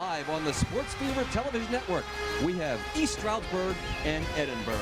Live on the Sports Fever Television Network, we have East Stroudsburg and Edinboro.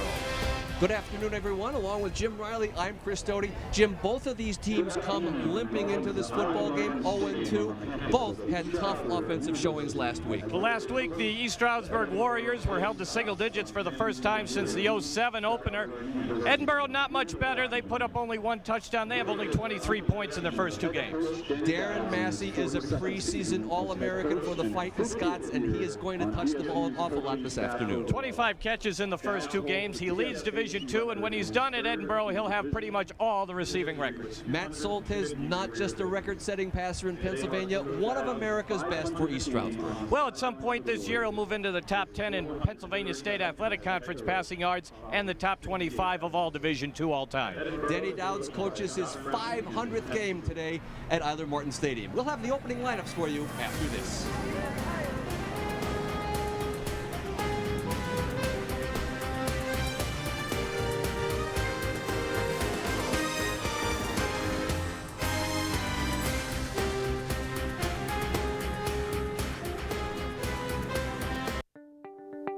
Good afternoon, everyone. Along with Jim Riley, I'm Chris Doty. Jim, both of these teams come limping into this football game 0-2. Both had tough offensive showings last week. Well, last week, the East Stroudsburg Warriors were held to single digits for the first time since the 07 opener. Edinboro, not much better. They put up only one touchdown. They have only 23 points in their first two games. Darren Massey is a preseason All-American for the Fighting Scots, and he is going to touch the ball an awful lot this afternoon. 25 catches in the first two games. He leads Division II, and when he's done at Edinboro, he'll have pretty much all the receiving records. Matt Soltes, not just a record-setting passer in Pennsylvania, one of America's best for East Stroudsburg. Well, at some point this year, he'll move into the top 10 in Pennsylvania State Athletic Conference passing yards and the top 25 of all Division II all time. Denny Dowds coaches his 500th game today at Eiler Morton Stadium. We'll have the opening lineups for you after this.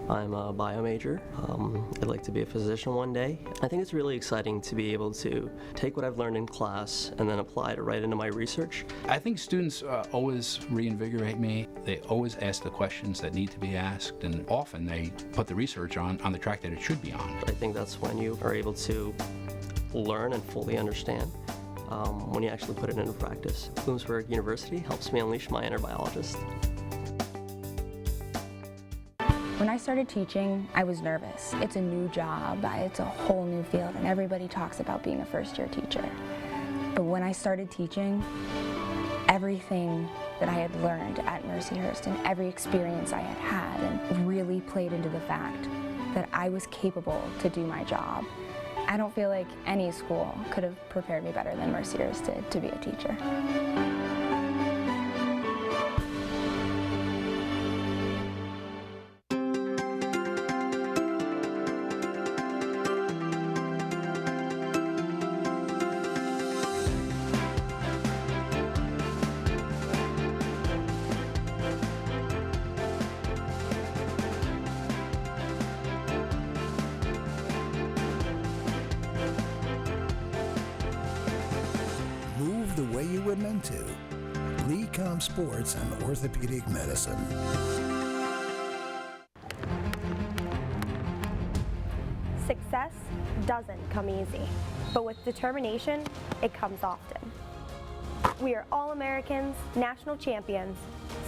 I'm a bio major. I'd like to be a physician one day. I think it's really exciting to be able to take what I've learned in class and then apply it right into my research. I think students always reinvigorate me. They always ask the questions that need to be asked, and often they put the research on the track that it should be on. I think that's when you are able to learn and fully understand when you actually put it into practice. Bloomsburg University helps me unleash my inner biologist. When I started teaching, I was nervous. It's a new job, it's a whole new field, and everybody talks about being a first-year teacher. But when I started teaching, everything that I had learned at Mercyhurst and every experience I had had and really played into the fact that I was capable to do my job. I don't feel like any school could have prepared me better than Mercyhurst did to be a teacher. The way you were meant to. Lecom Sports and Orthopedic Medicine. Success doesn't come easy, but with determination, it comes often. We are All-Americans, national champions,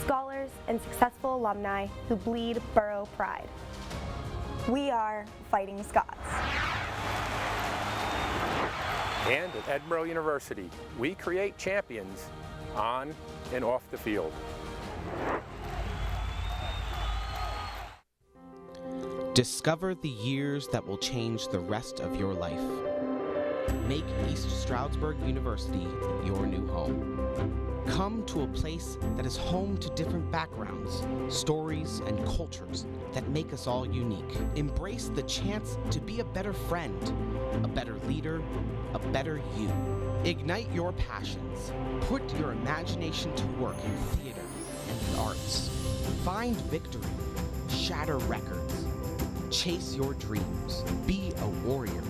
scholars, and successful alumni who bleed borough pride. We are Fighting Scots. And at Edinboro University, we create champions on and off the field. Discover the years that will change the rest of your life. Make East Stroudsburg University your new home. Come to a place that is home to different backgrounds, stories, and cultures that make us all unique. Embrace the chance to be a better friend, a better leader, a better you. Ignite your passions. Put your imagination to work in theater and the arts. Find victory. Shatter records. Chase your dreams. Be a warrior.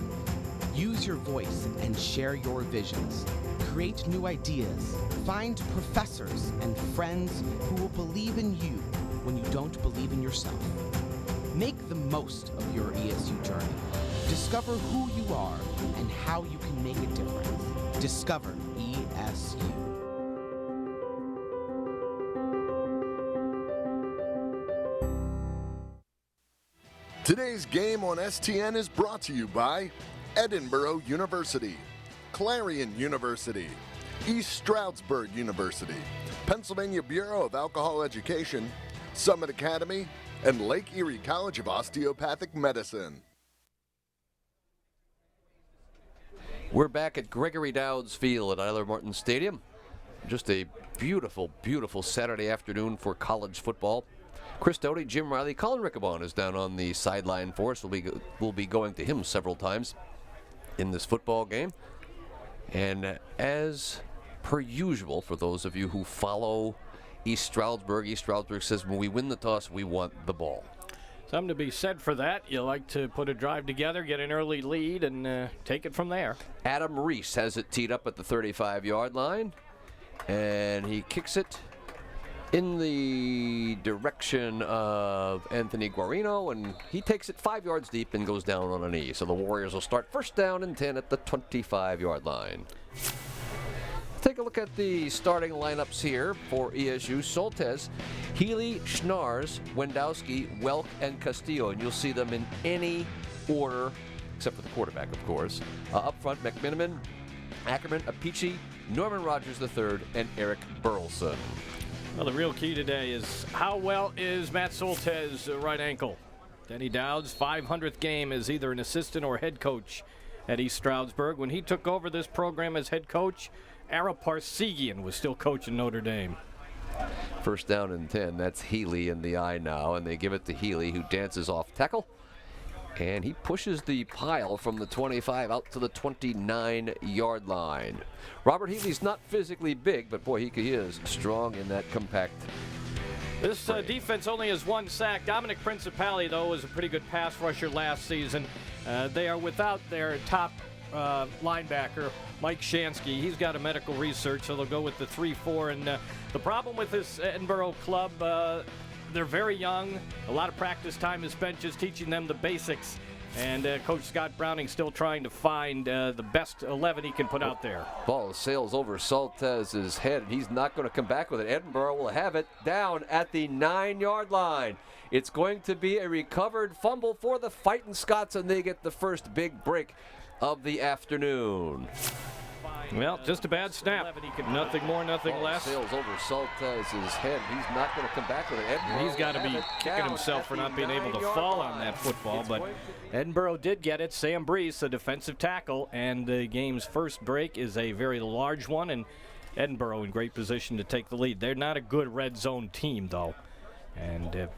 Use your voice and share your visions. Create new ideas. Find professors and friends who will believe in you when you don't believe in yourself. Make the most of your ESU journey. Discover who you are and how you can make a difference. Discover ESU. Today's game on STN is brought to you by Edinboro University, Clarion University, East Stroudsburg University, Pennsylvania Bureau of Alcohol Education, Summit Academy, and Lake Erie College of Osteopathic Medicine. We're back at Gregory Dowds Field at Eiler Morton Stadium. Just a beautiful, beautiful Saturday afternoon for college football. Chris Doty, Jim Riley, Colin Riccabon is down on the sideline for us. We'll be going to him several times in this football game. And as per usual, for those of you who follow East Stroudsburg. East Stroudsburg says when we win the toss, we want the ball. Something to be said for that. You like to put a drive together, get an early lead, and take it from there. Adam Reese has it teed up at the 35-yard line, and he kicks it in the direction of Anthony Guarino, and he takes it 5 yards deep and goes down on a knee. So the Warriors will start first down and 10 at the 25-yard line. Take a look at the starting lineups here for ESU. Soltez, Healy, Schnars, Wendowski, Welk, and Castillo. And you'll see them in any order, except for the quarterback, of course. Up front, McMiniman, Ackerman, Apici, Norman Rogers III, and Eric Burleson. Well, the real key today is how well is Matt Soltez's right ankle. Denny Dowd's 500th game as either an assistant or head coach at East Stroudsburg. When he took over this program as head coach, Ara Parsegian was still coaching Notre Dame. First down and 10. That's Healy in the eye now, and they give it to Healy, who dances off tackle. And he pushes the pile from the 25 out to the 29-yard line. Robert Healy's not physically big, but boy, he is strong in that compact. This defense only has one sack. Dominic Principali, though, was a pretty good pass rusher last season. They are without their top linebacker, Mike Shansky. He's got a medical research, so they'll go with the 3-4. And the problem with this Edinboro club, they're very young. A lot of practice time is spent just teaching them the basics. And Coach Scott Browning still trying to find the best 11 he can put out there. Ball sails over Soltez's head, and he's not going to come back with it. Edinboro will have it down at the 9-yard line. It's going to be a recovered fumble for the Fightin' Scots, and they get the first big break of the afternoon. Well, just a bad snap. Nothing more, nothing less. Sails over Soltez's head. He's not going to come back with it. He's got to be kicking himself for not being able to fall on that football, but Edinboro did get it. Sam Brees, a defensive tackle, and the game's first break is a very large one, and Edinboro in great position to take the lead. They're not a good red zone team, though, and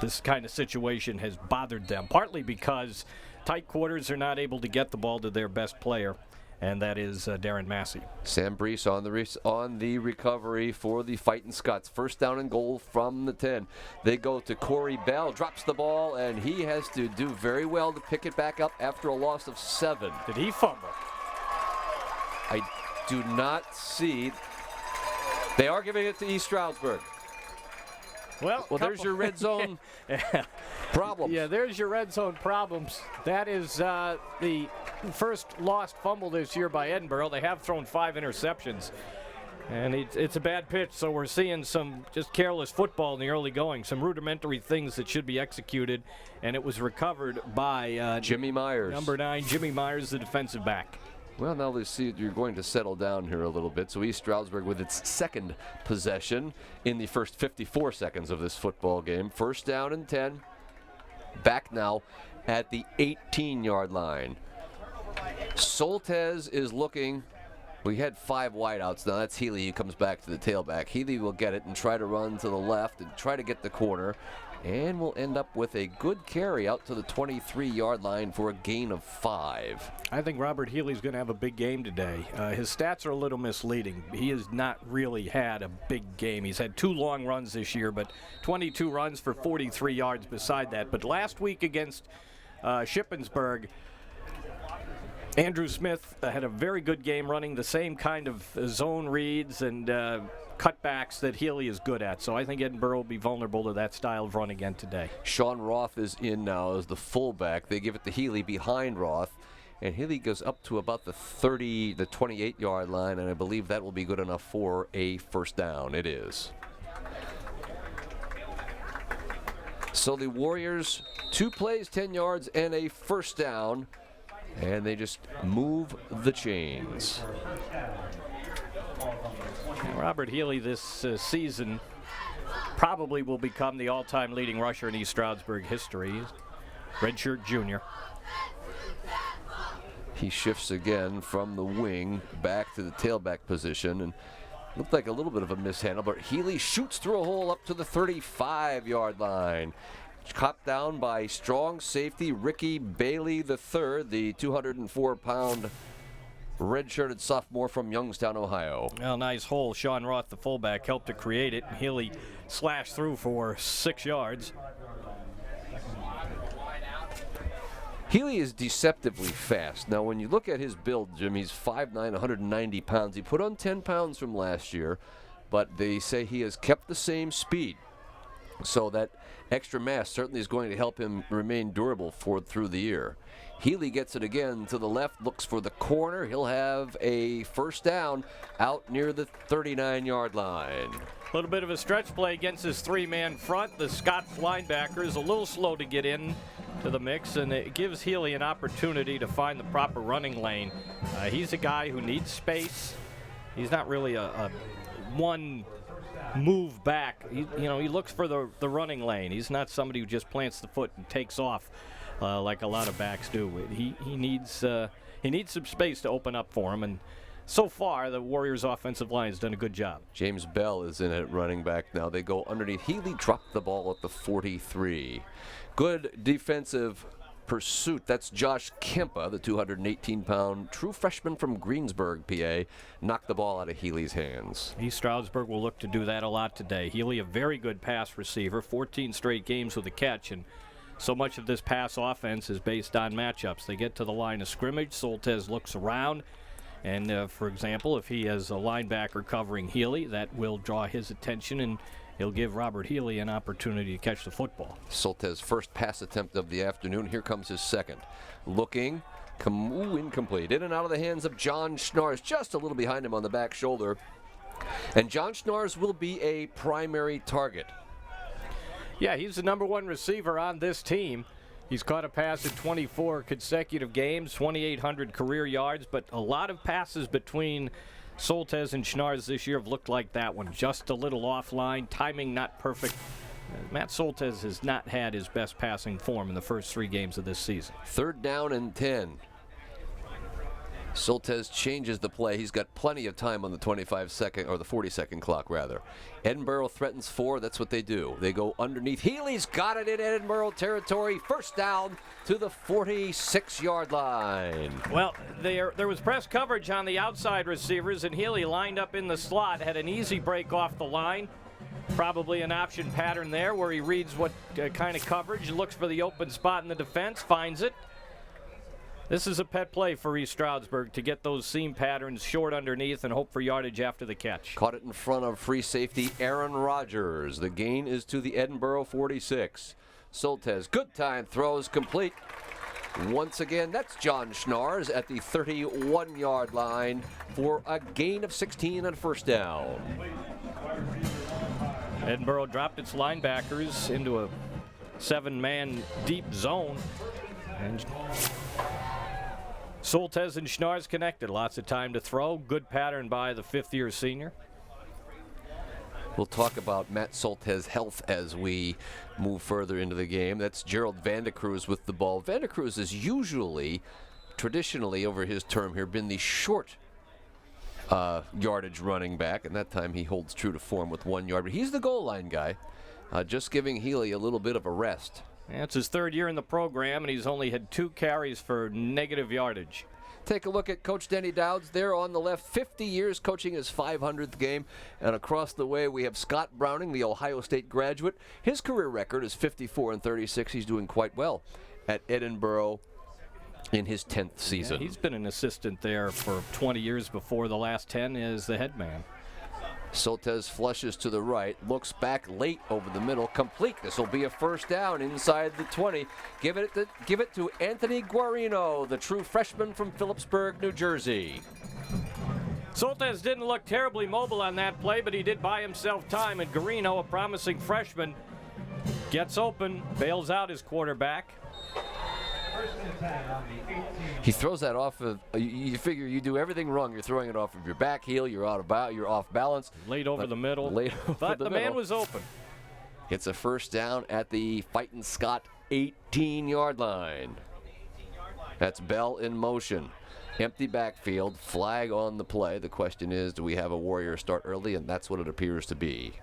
this kind of situation has bothered them, partly because tight quarters are not able to get the ball to their best player, and that is Darren Massey. Sam Brees on the recovery for the Fightin' Scots. First down and goal from the 10. They go to Corey Bell, drops the ball, and he has to do very well to pick it back up after a loss of 7. Did he fumble? I do not see. They are giving it to East Stroudsburg. Well, there's your red zone problems. Yeah, there's your red zone problems. That is the first lost fumble this year by Edinboro. They have thrown 5 interceptions, and it's a bad pitch, so we're seeing some just careless football in the early going, some rudimentary things that should be executed, and it was recovered by Jimmy Myers. Number 9, Jimmy Myers, the defensive back. Well, now they see you're going to settle down here a little bit. So East Stroudsburg with its second possession in the first 54 seconds of this football game. First down and 10. Back now at the 18-yard line. Soltez is looking. We had 5 wideouts. Now that's Healy who comes back to the tailback. Healy will get it and try to run to the left and try to get the corner. And we'll end up with a good carry out to the 23-yard line for a gain of 5. I think Robert Healy's going to have a big game today. His stats are a little misleading. He has not really had a big game. He's had 2 long runs this year, but 22 runs for 43 yards beside that. But last week against Shippensburg, Andrew Smith had a very good game running the same kind of zone reads and cutbacks that Healy is good at. So I think Edinboro will be vulnerable to that style of run again today. Sean Roth is in now as the fullback. They give it to Healy behind Roth. And Healy goes up to about the 28-yard line, and I believe that will be good enough for a first down. It is. So the Warriors, 2 plays, 10 yards, and a first down. And they just move the chains. Robert Healy this season probably will become the all-time leading rusher in East Stroudsburg history. Redshirt junior. He shifts again from the wing back to the tailback position, and looked like a little bit of a mishandle, but Healy shoots through a hole up to the 35-yard line. Caught down by strong safety Ricky Bailey III, the 204-pound redshirted sophomore from Youngstown, Ohio. Well, nice hole. Sean Roth, the fullback, helped to create it. Healy slashed through for 6 yards. Healy is deceptively fast. Now, when you look at his build, Jim, he's 5'9", 190 pounds. He put on 10 pounds from last year, but they say he has kept the same speed. So that extra mass certainly is going to help him remain durable through the year. Healy gets it again to the left, looks for the corner. He'll have a first down out near the 39-yard line. A little bit of a stretch play against his 3-man front. The Scots linebacker is a little slow to get in to the mix, and it gives Healy an opportunity to find the proper running lane. He's a guy who needs space. He's not really a one move back. He looks for the running lane. He's not somebody who just plants the foot and takes off like a lot of backs do. He needs some space to open up for him, and so far the Warriors' offensive line has done a good job. James Bell is in at running back now. They go underneath. Healy dropped the ball at the 43. Good defensive pursuit. That's Josh Kempa, the 218-pound true freshman from Greensburg, PA, knocked the ball out of Healy's hands. East Stroudsburg will look to do that a lot today. Healy, a very good pass receiver, 14 straight games with a catch, and so much of this pass offense is based on matchups. They get to the line of scrimmage. Soltez looks around, and for example, if he has a linebacker covering Healy, that will draw his attention, and he'll give Robert Healy an opportunity to catch the football. Soltez's first pass attempt of the afternoon. Here comes his second. Looking, incomplete. In and out of the hands of John Schnars, just a little behind him on the back shoulder. And John Schnars will be a primary target. Yeah, he's the #1 receiver on this team. He's caught a pass in 24 consecutive games, 2,800 career yards, but a lot of passes between Soltez and Schnars this year have looked like that one. Just a little offline, timing not perfect. Matt Soltez has not had his best passing form in the first 3 games of this season. 3rd down and 10. Soltez changes the play. He's got plenty of time on the 25-second, or the 40-second clock, rather. Edinboro threatens 4. That's what they do. They go underneath. Healy's got it in Edinboro territory. First down to the 46-yard line. Well, there was press coverage on the outside receivers, and Healy lined up in the slot, had an easy break off the line. Probably an option pattern there where he reads what kind of coverage, looks for the open spot in the defense, finds it. This is a pet play for East Stroudsburg to get those seam patterns short underneath and hope for yardage after the catch. Caught it in front of free safety Aaron Rodgers. The gain is to the Edinboro 46. Soltez, good time, throws complete. Once again, that's John Schnars at the 31-yard line for a gain of 16 and first down. Edinboro dropped its linebackers into a 7-man deep zone. And Soltez and Schnars connected. Lots of time to throw. Good pattern by the 5th-year senior. We'll talk about Matt Soltez's health as we move further into the game. That's Gerald Vandecruz with the ball. Vandecruz is usually, traditionally over his term here, been the short yardage running back, and that time he holds true to form with 1 yard. But he's the goal line guy, just giving Healy a little bit of a rest. Yeah, it's his 3rd year in the program, and he's only had 2 carries for negative yardage. Take a look at Coach Denny Dowds there on the left. 50 years coaching his 500th game. And across the way, we have Scott Browning, the Ohio State graduate. His career record is 54-36. He's doing quite well at Edinboro in his 10th season. Yeah, he's been an assistant there for 20 years before the last 10 as the head man. Soltez flushes to the right, looks back late over the middle, complete. This will be a first down inside the 20. Give it to Anthony Guarino, the true freshman from Phillipsburg, New Jersey. Soltez didn't look terribly mobile on that play, but he did buy himself time, and Guarino, a promising freshman, gets open, bails out his quarterback. He throws that off of, you figure you do everything wrong. You're throwing it off of your back heel, you're off balance. Late over the middle. But the man was open. It's a first down at the Fightin' Scott 18-yard line. That's Bell in motion. Empty backfield, flag on the play. The question is, do we have a Warrior start early? And that's what it appears to be.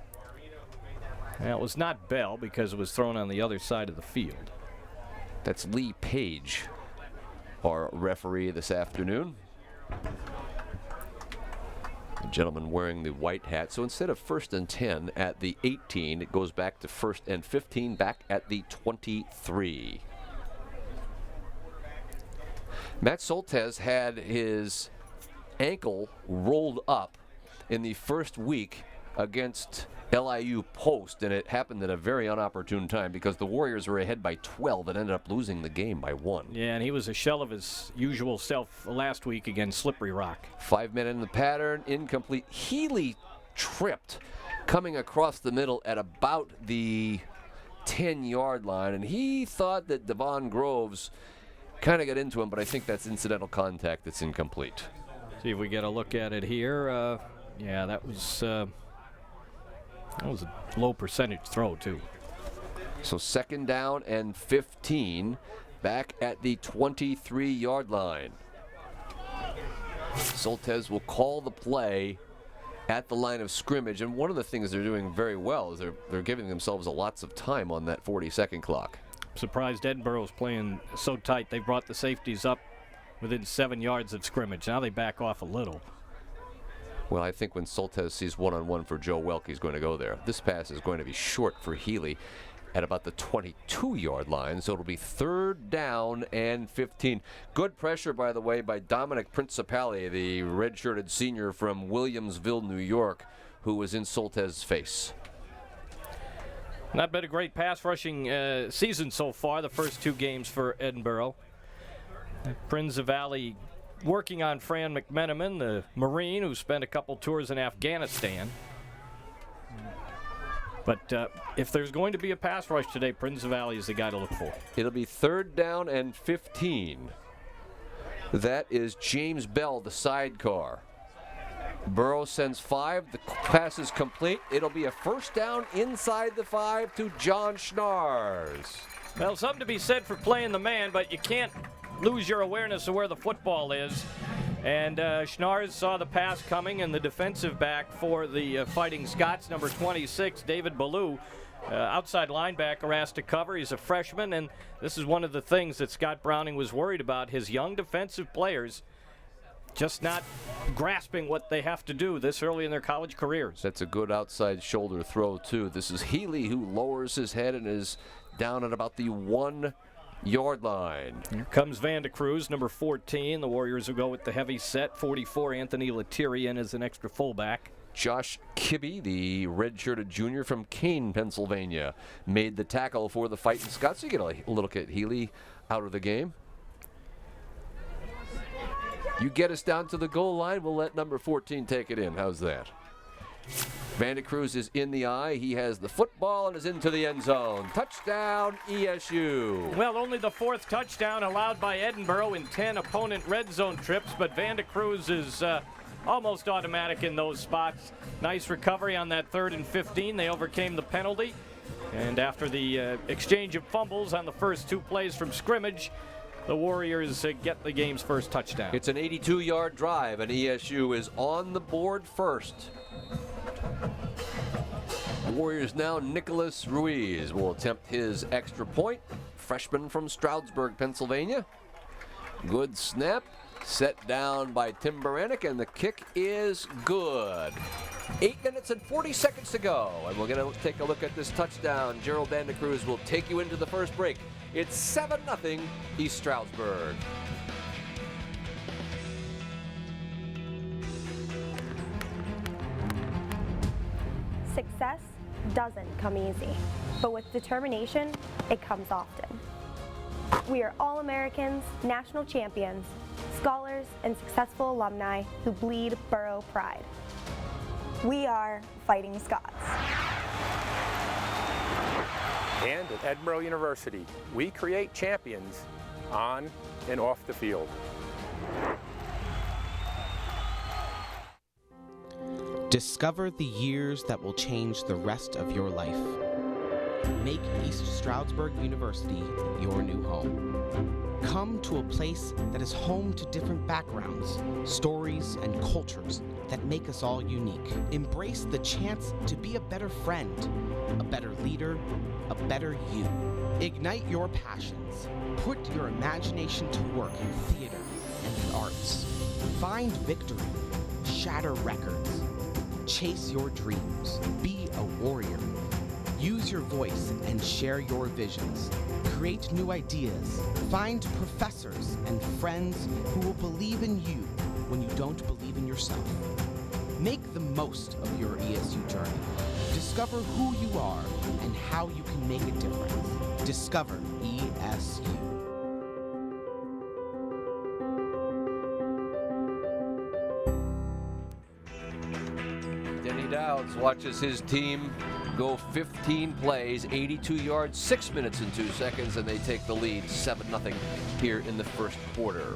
Well, it was not Bell because it was thrown on the other side of the field. That's Lee Page, our referee this afternoon. The gentleman wearing the white hat. So instead of 1st and 10 at the 18, it goes back to 1st and 15 back at the 23. Matt Soltesz had his ankle rolled up in the first week against LIU Post, and it happened at a very unopportune time because the Warriors were ahead by 12 and ended up losing the game by 1. Yeah, and he was a shell of his usual self last week against Slippery Rock. 5 men in the pattern, incomplete. Healy tripped coming across the middle at about the 10-yard line, and he thought that Devon Groves kind of got into him, but I think that's incidental contact that's incomplete. See if we get a look at it here. Yeah, that was a low percentage throw, too. So 2nd down and 15 back at the 23-yard line. Soltesz will call the play at the line of scrimmage, and one of the things they're doing very well is they're giving themselves lots of time on that 40-second clock. Surprised Edinboro's playing so tight. They brought the safeties up within 7 yards of scrimmage. Now they back off a little. Well, I think when Soltesz sees one-on-one for Joe Welk, he's going to go there. This pass is going to be short for Healy at about the 22-yard line, so it'll be 3rd down and 15. Good pressure, by the way, by Dominic Principali, the red-shirted senior from Williamsville, New York, who was in Soltesz's face. Not been a great pass rushing season so far, the first 2 games for Edinboro. Prince Valley working on Fran McMenamin, the Marine who spent a couple tours in Afghanistan. But if there's going to be a pass rush today, Prince Valley is the guy to look for. It'll be 3rd down and 15. That is James Bell, the sidecar. Burrow sends 5. The pass is complete. It'll be a 1st down inside the 5 to John Schnars. Well, something to be said for playing the man, but you can't lose your awareness of where the football is. And Schnars saw the pass coming, and the defensive back for the Fighting Scots, number 26, David Ballou, outside linebacker, asked to cover. He's a freshman, and this is one of the things that Scott Browning was worried about, his young defensive players just not grasping what they have to do this early in their college careers. That's a good outside shoulder throw, too. This is Healy, who lowers his head and is down at about the 1-yard line. Here comes Van de Cruz, number 14. The Warriors will go with the heavy set. 44, Anthony Lettieri in as an extra fullback. Josh Kibbe, the red-shirted junior from Kane, Pennsylvania, made the tackle for the Fighting Scots. So you get a look at Healy out of the game. You get us down to the goal line, we'll let number 14 take it in. How's that? Van de Cruz is in the eye. He has the football and is into the end zone. Touchdown, ESU. Well, only the 4th touchdown allowed by Edinboro in 10 opponent red zone trips, but Van de Cruz is almost automatic in those spots. Nice recovery on that 3rd and 15. They overcame the penalty. And after the exchange of fumbles on the first 2 plays from scrimmage, the Warriors get the game's first touchdown. It's an 82-yard drive, and ESU is on the board first. Warriors now, Nicholas Ruiz will attempt his extra point. Freshman from Stroudsburg, Pennsylvania. Good snap. Set down by Tim Baranek, and the kick is good. 8 minutes and 40 seconds to go, and we're going to take a look at this touchdown. Gerald Van de Cruz will take you into the first break. It's 7-0 East Stroudsburg. Success doesn't come easy, but with determination, it comes often. We are All-Americans, national champions, scholars, and successful alumni who bleed borough pride. We are Fighting Scots. And at Edinboro University, we create champions on and off the field. Discover the years that will change the rest of your life. Make East Stroudsburg University your new home. Come to a place that is home to different backgrounds, stories, and cultures that make us all unique. Embrace the chance to be a better friend, a better leader, a better you. Ignite your passions. Put your imagination to work in theater and the arts. Find victory. Shatter records. Chase your dreams. Be a warrior. Use your voice and share your visions. Create new ideas. Find professors and friends who will believe in you when you don't believe in yourself. Make the most of your ESU journey. Discover who you are and how you can make a difference. Discover ESU. Denny Dowds watches his team go 15 plays, 82 yards, 6 minutes and 2 seconds, and they take the lead 7-0 here in the first quarter.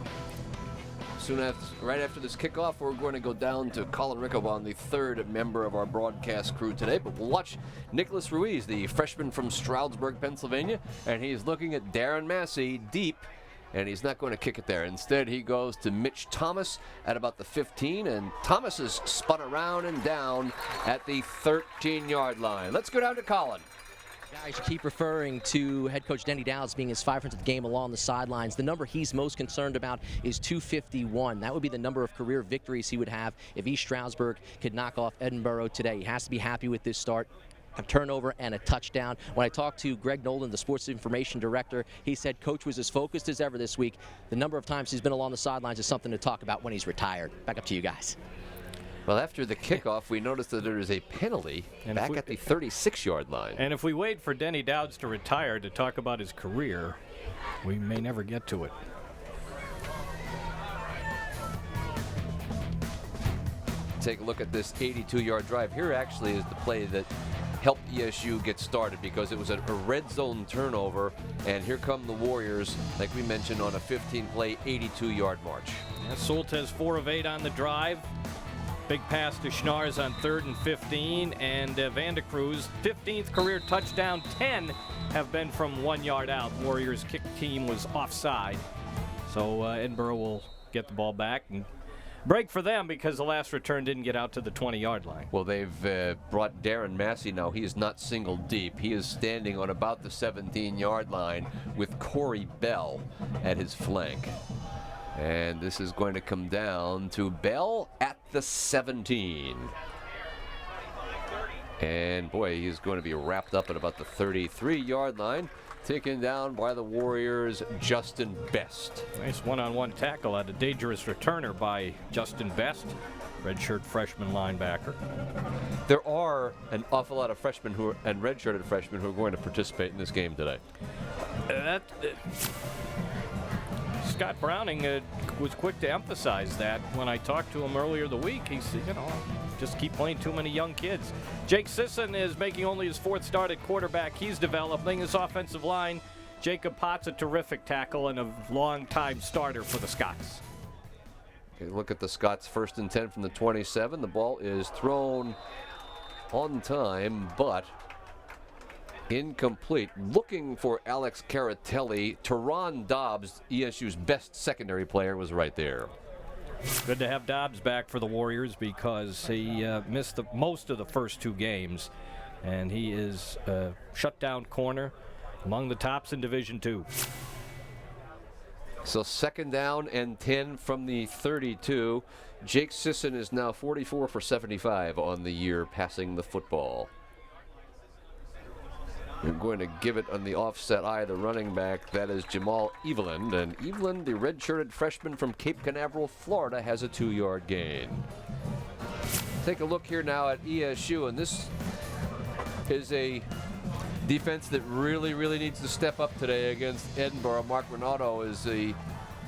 Right after this kickoff, we're going to go down to Colin Rickobon, the third member of our broadcast crew today. But we'll watch Nicholas Ruiz, the freshman from Stroudsburg, Pennsylvania, and he's looking at Darren Massey deep, and he's not going to kick it there. Instead, he goes to Mitch Thomas at about the 15, and Thomas is spun around and down at the 13-yard line. Let's go down to Colin. Guys, you keep referring to head coach Denny Dowds being his 500th game along the sidelines. The number he's most concerned about is 251. That would be the number of career victories he would have if East Stroudsburg could knock off Edinboro today. He has to be happy with this start. A turnover and a touchdown. When I talked to Greg Nolan, the sports information director, he said coach was as focused as ever this week. The number of times he's been along the sidelines is something to talk about when he's retired. Back up to you guys. Well, after the kickoff, we noticed that there is a penalty back at the 36-yard line. And if we wait for Denny Dowds to retire to talk about his career, we may never get to it. Take a look at this 82-yard drive. Here actually is the play that helped ESU get started because it was a red zone turnover, and here come the Warriors, like we mentioned, on a 15-play, 82-yard march. Yeah, Soltez 4 of 8 on the drive. Big pass to Schnars on 3rd and 15, and Vandecruz, 15th career touchdown. 10 have been from 1 yard out. Warriors kick team was offside, so Edinboro will get the ball back and break for them because the last return didn't get out to the 20-yard line. Well, they've brought Darren Massey now. He is not single deep. He is standing on about the 17-yard line with Corey Bell at his flank. And this is going to come down to Bell at the 17. And boy, he's going to be wrapped up at about the 33-yard line. Taken down by the Warriors, Justin Best. Nice one-on-one tackle at a dangerous returner by Justin Best, redshirt freshman linebacker. There are an awful lot of freshmen and redshirted freshmen who are going to participate in this game today. Scott Browning was quick to emphasize that when I talked to him earlier the week. He said, just keep playing too many young kids. Jake Sisson is making only his 4th start at quarterback. He's developing his offensive line. Jacob Potts, a terrific tackle and a long-time starter for the Scots. Okay, look at the Scots, 1st and 10 from the 27. The ball is thrown on time, but incomplete. Looking for Alex Caratelli. Teron Dobbs, ESU's best secondary player, was right there. Good to have Dobbs back for the Warriors because he missed most of the first 2 games, and he is a shutdown corner among the tops in Division II. So 2nd down and 10 from the 32. Jake Sisson is now 44 for 75 on the year passing the football. We're going to give it on the offset eye, the running back. That is Jamal Eveland. And Eveland, the red-shirted freshman from Cape Canaveral, Florida, has a 2-yard gain. Take a look here now at ESU, and this is a defense that really, really needs to step up today against Edinboro. Mark Renato is the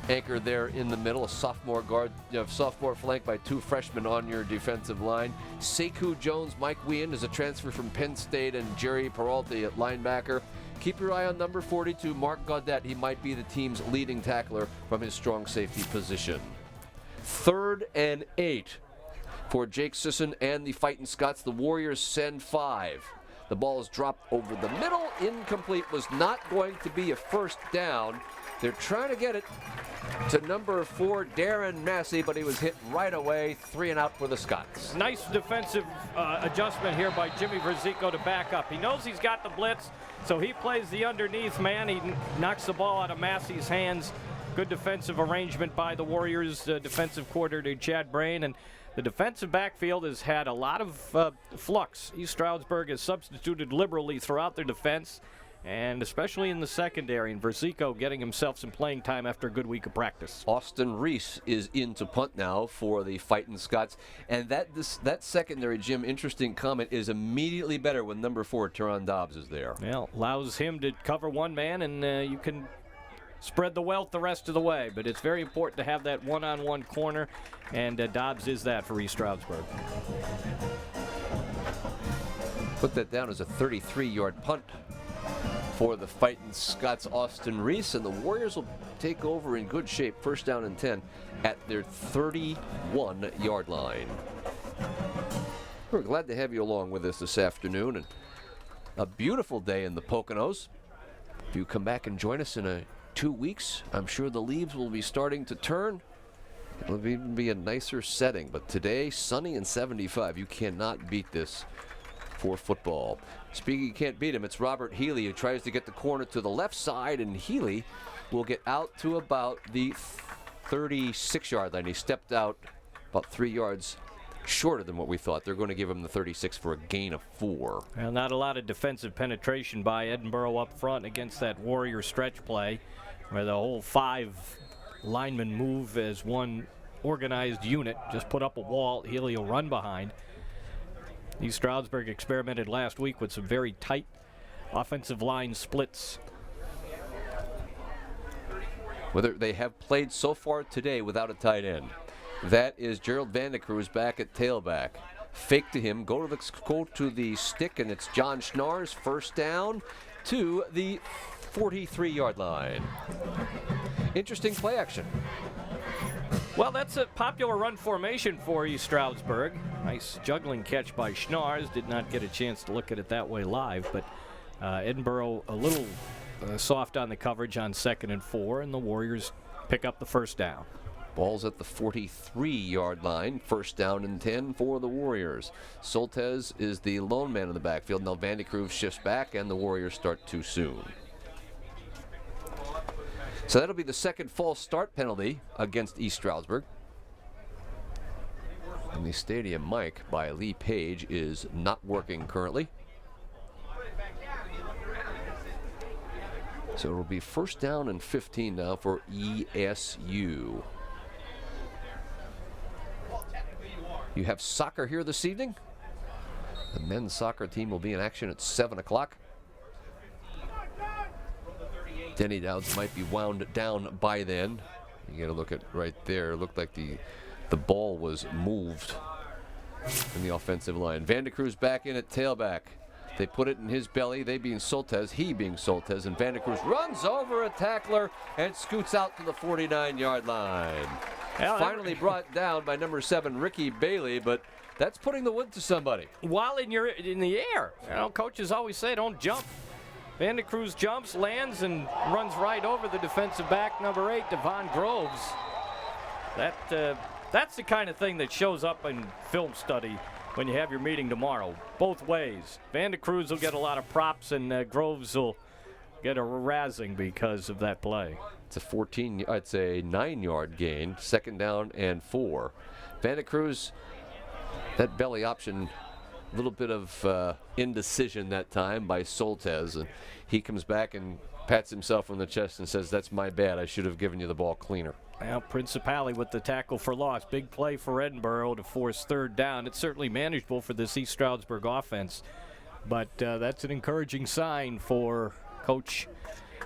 anchor there in the middle, a sophomore guard. You have sophomore flanked by 2 freshmen on your defensive line. Sekou Jones, Mike Wien is a transfer from Penn State, and Jerry Peralta at linebacker. Keep your eye on number 42, Mark Gaudette. He might be the team's leading tackler from his strong safety position. 3rd and 8 for Jake Sisson and the Fightin' Scots. The Warriors send 5. The ball is dropped over the middle. Incomplete. Was not going to be a first down. They're trying to get it to number 4, Darren Massey, but he was hit right away. 3 and out for the Scots. Nice defensive adjustment here by Jimmy Verzico to back up. He knows he's got the blitz, so he plays the underneath man. He knocks the ball out of Massey's hands. Good defensive arrangement by the Warriors defensive coordinator Chad Brain, and the defensive backfield has had a lot of flux. East Stroudsburg has substituted liberally throughout their defense, and especially in the secondary, and Versico getting himself some playing time after a good week of practice. Austin Reese is in to punt now for the Fightin' Scots. And that secondary, Jim, interesting comment, is immediately better when number 4, Teron Dobbs, is there. Well, allows him to cover one man, and you can spread the wealth the rest of the way. But it's very important to have that one-on-one corner, and Dobbs is that for East Stroudsburg. Put that down as a 33-yard punt for the Fightin' Scots, Austin Reese, and the Warriors will take over in good shape, first down and 10 at their 31-yard line. We're glad to have you along with us this afternoon, and a beautiful day in the Poconos. If you come back and join us in 2 weeks, I'm sure the leaves will be starting to turn. It'll even be a nicer setting, but today, sunny and 75. You cannot beat this for football. Speaking, you can't beat him. It's Robert Healy who tries to get the corner to the left side, and Healy will get out to about the 36-yard line. He stepped out about 3 yards shorter than what we thought. They're going to give him the 36 for a gain of 4. Well, not a lot of defensive penetration by Edinboro up front against that Warrior stretch play, where the whole 5 linemen move as one organized unit. Just put up a wall. Healy will run behind. East Stroudsburg experimented last week with some very tight offensive line splits. Whether they have played so far today without a tight end. That is Gerald Vandecruz back at tailback. Fake to him, go to the stick, and it's John Schnarr's first down to the 43-yard line. Interesting play action. Well, that's a popular run formation for East Stroudsburg. Nice juggling catch by Schnarrs. Did not get a chance to look at it that way live, but Edinboro a little soft on the coverage on 2nd and 4, and the Warriors pick up the first down. Ball's at the 43-yard line. First down and 10 for the Warriors. Soltez is the lone man in the backfield. Now Vandecruz shifts back, and the Warriors start too soon. So that'll be the second false start penalty against East Stroudsburg. And the stadium mic by Lee Page is not working currently. So it'll be first down and 15 now for ESU. You have soccer here this evening. The men's soccer team will be in action at 7 o'clock. Denny Dowds might be wound down by then. You get a look at right there. It looked like the ball was moved in the offensive line. Vandecruz back in at tailback. They put it in his belly, they being Soltez, he being Soltez, and Vandecruz runs over a tackler and scoots out to the 49-yard line. Finally brought down by number 7, Ricky Bailey, but that's putting the wood to somebody. While in the air, coaches always say don't jump. Vandecruz jumps, lands, and runs right over the defensive back, number 8, Devon Groves. That's the kind of thing that shows up in film study when you have your meeting tomorrow. Both ways. Vandecruz will get a lot of props, and Groves will get a razzing because of that play. It's a 9-yard gain, second down and 4. Vandecruz, that belly option, a little bit of indecision that time by Soltez, and he comes back and pats himself on the chest and says, "That's my bad. I should have given you the ball cleaner." Well, Principali with the tackle for loss. Big play for Edinboro to force third down. It's certainly manageable for this East Stroudsburg offense, but that's an encouraging sign for Coach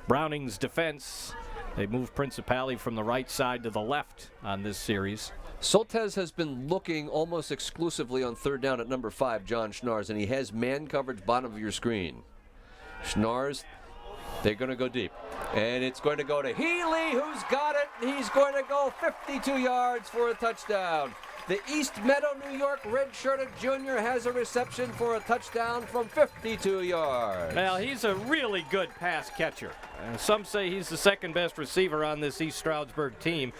Browning's defense. They moved Principali from the right side to the left on this series. Soltez has been looking almost exclusively on third down at number 5, John Schnarrs, and he has man coverage bottom of your screen. Schnarrs, they're going to go deep. And it's going to go to Healy, who's got it. He's going to go 52 yards for a touchdown. The East Meadow, New York red-shirted junior has a reception for a touchdown from 52 yards. Well, he's a really good pass catcher. Some say he's the second best receiver on this East Stroudsburg team.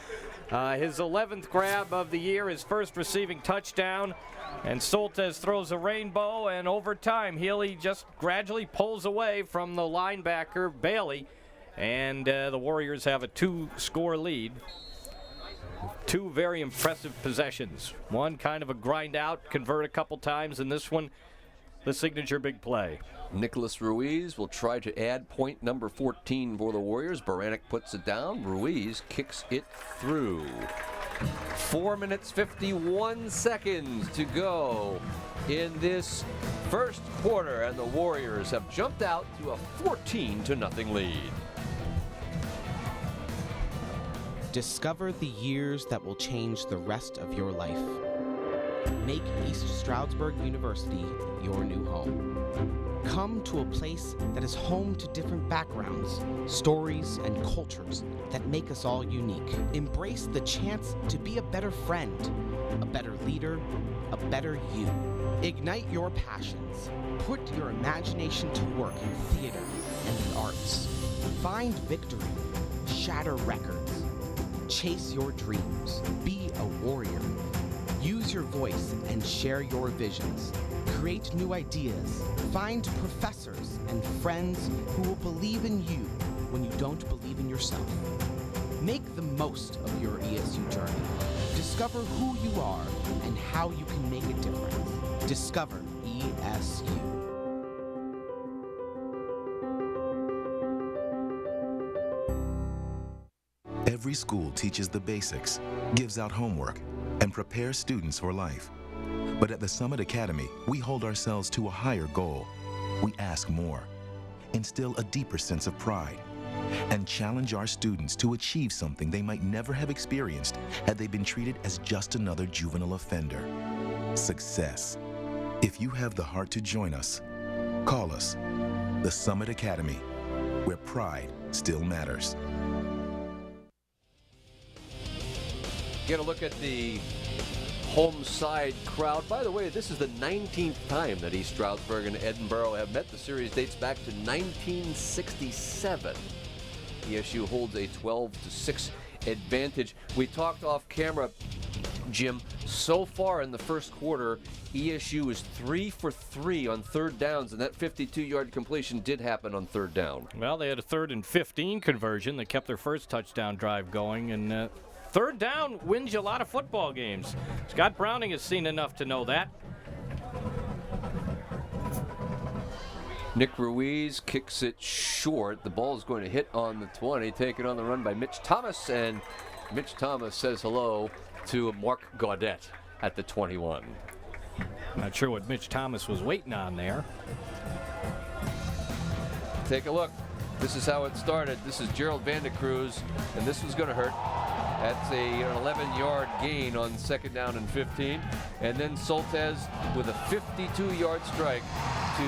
His 11th grab of the year, his first receiving touchdown, and Soltez throws a rainbow, and over time, Healy just gradually pulls away from the linebacker, Bailey, And the Warriors have a 2-score lead. 2 very impressive possessions. One kind of a grind out, convert a couple times, and this one, the signature big play. Nicholas Ruiz will try to add point number 14 for the Warriors. Baranek puts it down. Ruiz kicks it through. 4 minutes, 51 seconds to go in this first quarter, and the Warriors have jumped out to a 14-0 lead. Discover the years that will change the rest of your life. Make East Stroudsburg University your new home. Come to a place that is home to different backgrounds, stories, and cultures that make us all unique. Embrace the chance to be a better friend, a better leader, a better you. Ignite your passions. Put your imagination to work in theater and the arts. Find victory. Shatter records. Chase your dreams. Be a warrior. Use your voice and share your visions. Create new ideas. Find professors and friends who will believe in you when you don't believe in yourself. Make the most of your ESU journey. Discover who you are and how you can make a difference. Discover ESU. Every school teaches the basics, gives out homework, and prepares students for life. But at the Summit Academy, we hold ourselves to a higher goal. We ask more, instill a deeper sense of pride, and challenge our students to achieve something they might never have experienced had they been treated as just another juvenile offender. Success. If you have the heart to join us, call us. The Summit Academy, where pride still matters. Get a look at the home side crowd. By the way, this is the 19th time that East Stroudsburg and Edinboro have met. The series dates back to 1967. ESU holds a 12-6 advantage. We talked off camera, Jim. So far in the first quarter, ESU is 3 for 3 on third downs, and that 52-yard completion did happen on third down. Well, they had a 3rd and 15 conversion that kept their first touchdown drive going, and third down wins you a lot of football games. Scott Browning has seen enough to know that. Nick Ruiz kicks it short. The ball is going to hit on the 20, taken on the run by Mitch Thomas, and Mitch Thomas says hello to Mark Gaudet at the 21. Not sure what Mitch Thomas was waiting on there. Take a look. This is how it started. This is Gerald Vandecruz, and this was going to hurt. That's an 11-yard gain on second down and 15. And then Soltez with a 52-yard strike to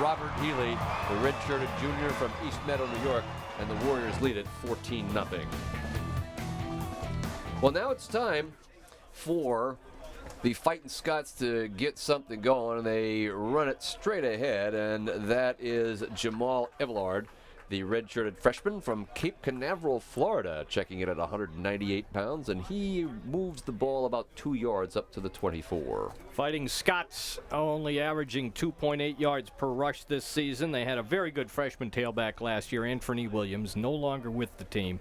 Robert Healy, the red-shirted junior from East Meadow, New York, and the Warriors lead it 14-0. Well, now it's time for the Fighting Scots to get something going, and they run it straight ahead, and that is Jamal Everard, the red-shirted freshman from Cape Canaveral, Florida, checking in at 198 pounds, and he moves the ball about 2 yards up to the 24. Fighting Scots only averaging 2.8 yards per rush this season. They had a very good freshman tailback last year, Anthony Williams, no longer with the team,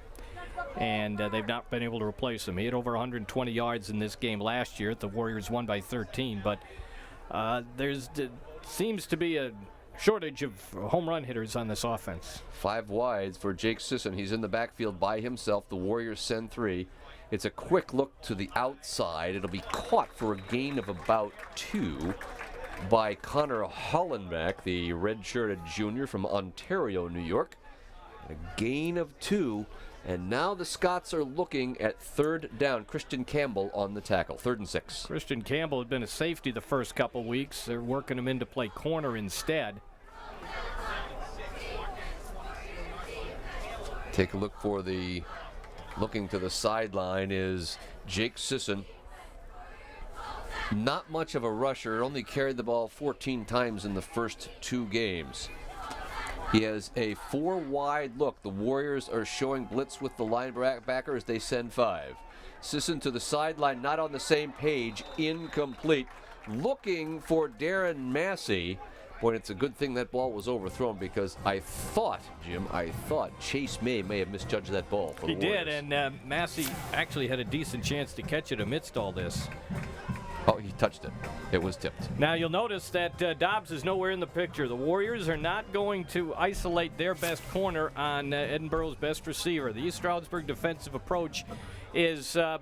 and they've not been able to replace him. He had over 120 yards in this game last year. The Warriors won by 13, but seems to be a shortage of home run hitters on this offense. 5 wides for Jake Sisson. He's in the backfield by himself. The Warriors send 3. It's a quick look to the outside. It'll be caught for a gain of about 2 by Connor Hollenbeck, the red-shirted junior from Ontario, New York. A gain of 2. And now the Scots are looking at third down. Christian Campbell on the tackle. 3rd and 6. Christian Campbell had been a safety the first couple weeks. They're working him in to play corner instead. Take a look for the looking to the sideline is Jake Sisson. Not much of a rusher. Only carried the ball 14 times in the first 2 games. He has a 4-wide look. The Warriors are showing blitz with the linebacker as they send 5. Sisson to the sideline, not on the same page, incomplete. Looking for Darren Massey, Boy, it's a good thing that ball was overthrown because I thought Chase may have misjudged that ball for the Warriors. He did, and Massey actually had a decent chance to catch it amidst all this. Oh, he touched it. It was tipped. Now you'll notice that Dobbs is nowhere in the picture. The Warriors are not going to isolate their best corner on Edinboro's best receiver. The East Stroudsburg defensive approach is to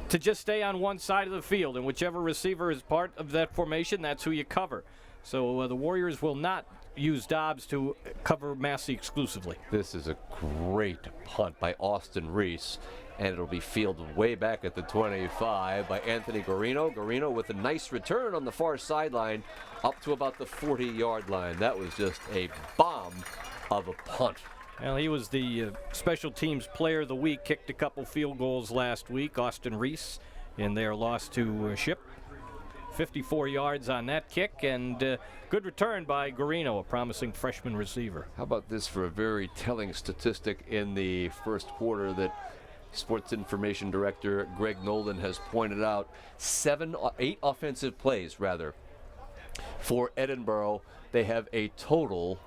just stay on one side of the field, and whichever receiver is part of that formation, that's who you cover. So the Warriors will not use Dobbs to cover Massey exclusively. This is a great punt by Austin Reese, and it'll be fielded way back at the 25 by Anthony Garino. Garino with a nice return on the far sideline up to about the 40-yard line. That was just a bomb of a punt. Well, he was the special teams player of the week, kicked a couple field goals last week, Austin Reese, in their loss to Ship. 54 yards on that kick, and good return by Garino, a promising freshman receiver. How about this for a very telling statistic in the first quarter that Sports Information Director Greg Nolan has pointed out? 8 offensive plays, rather, for Edinboro. They have a total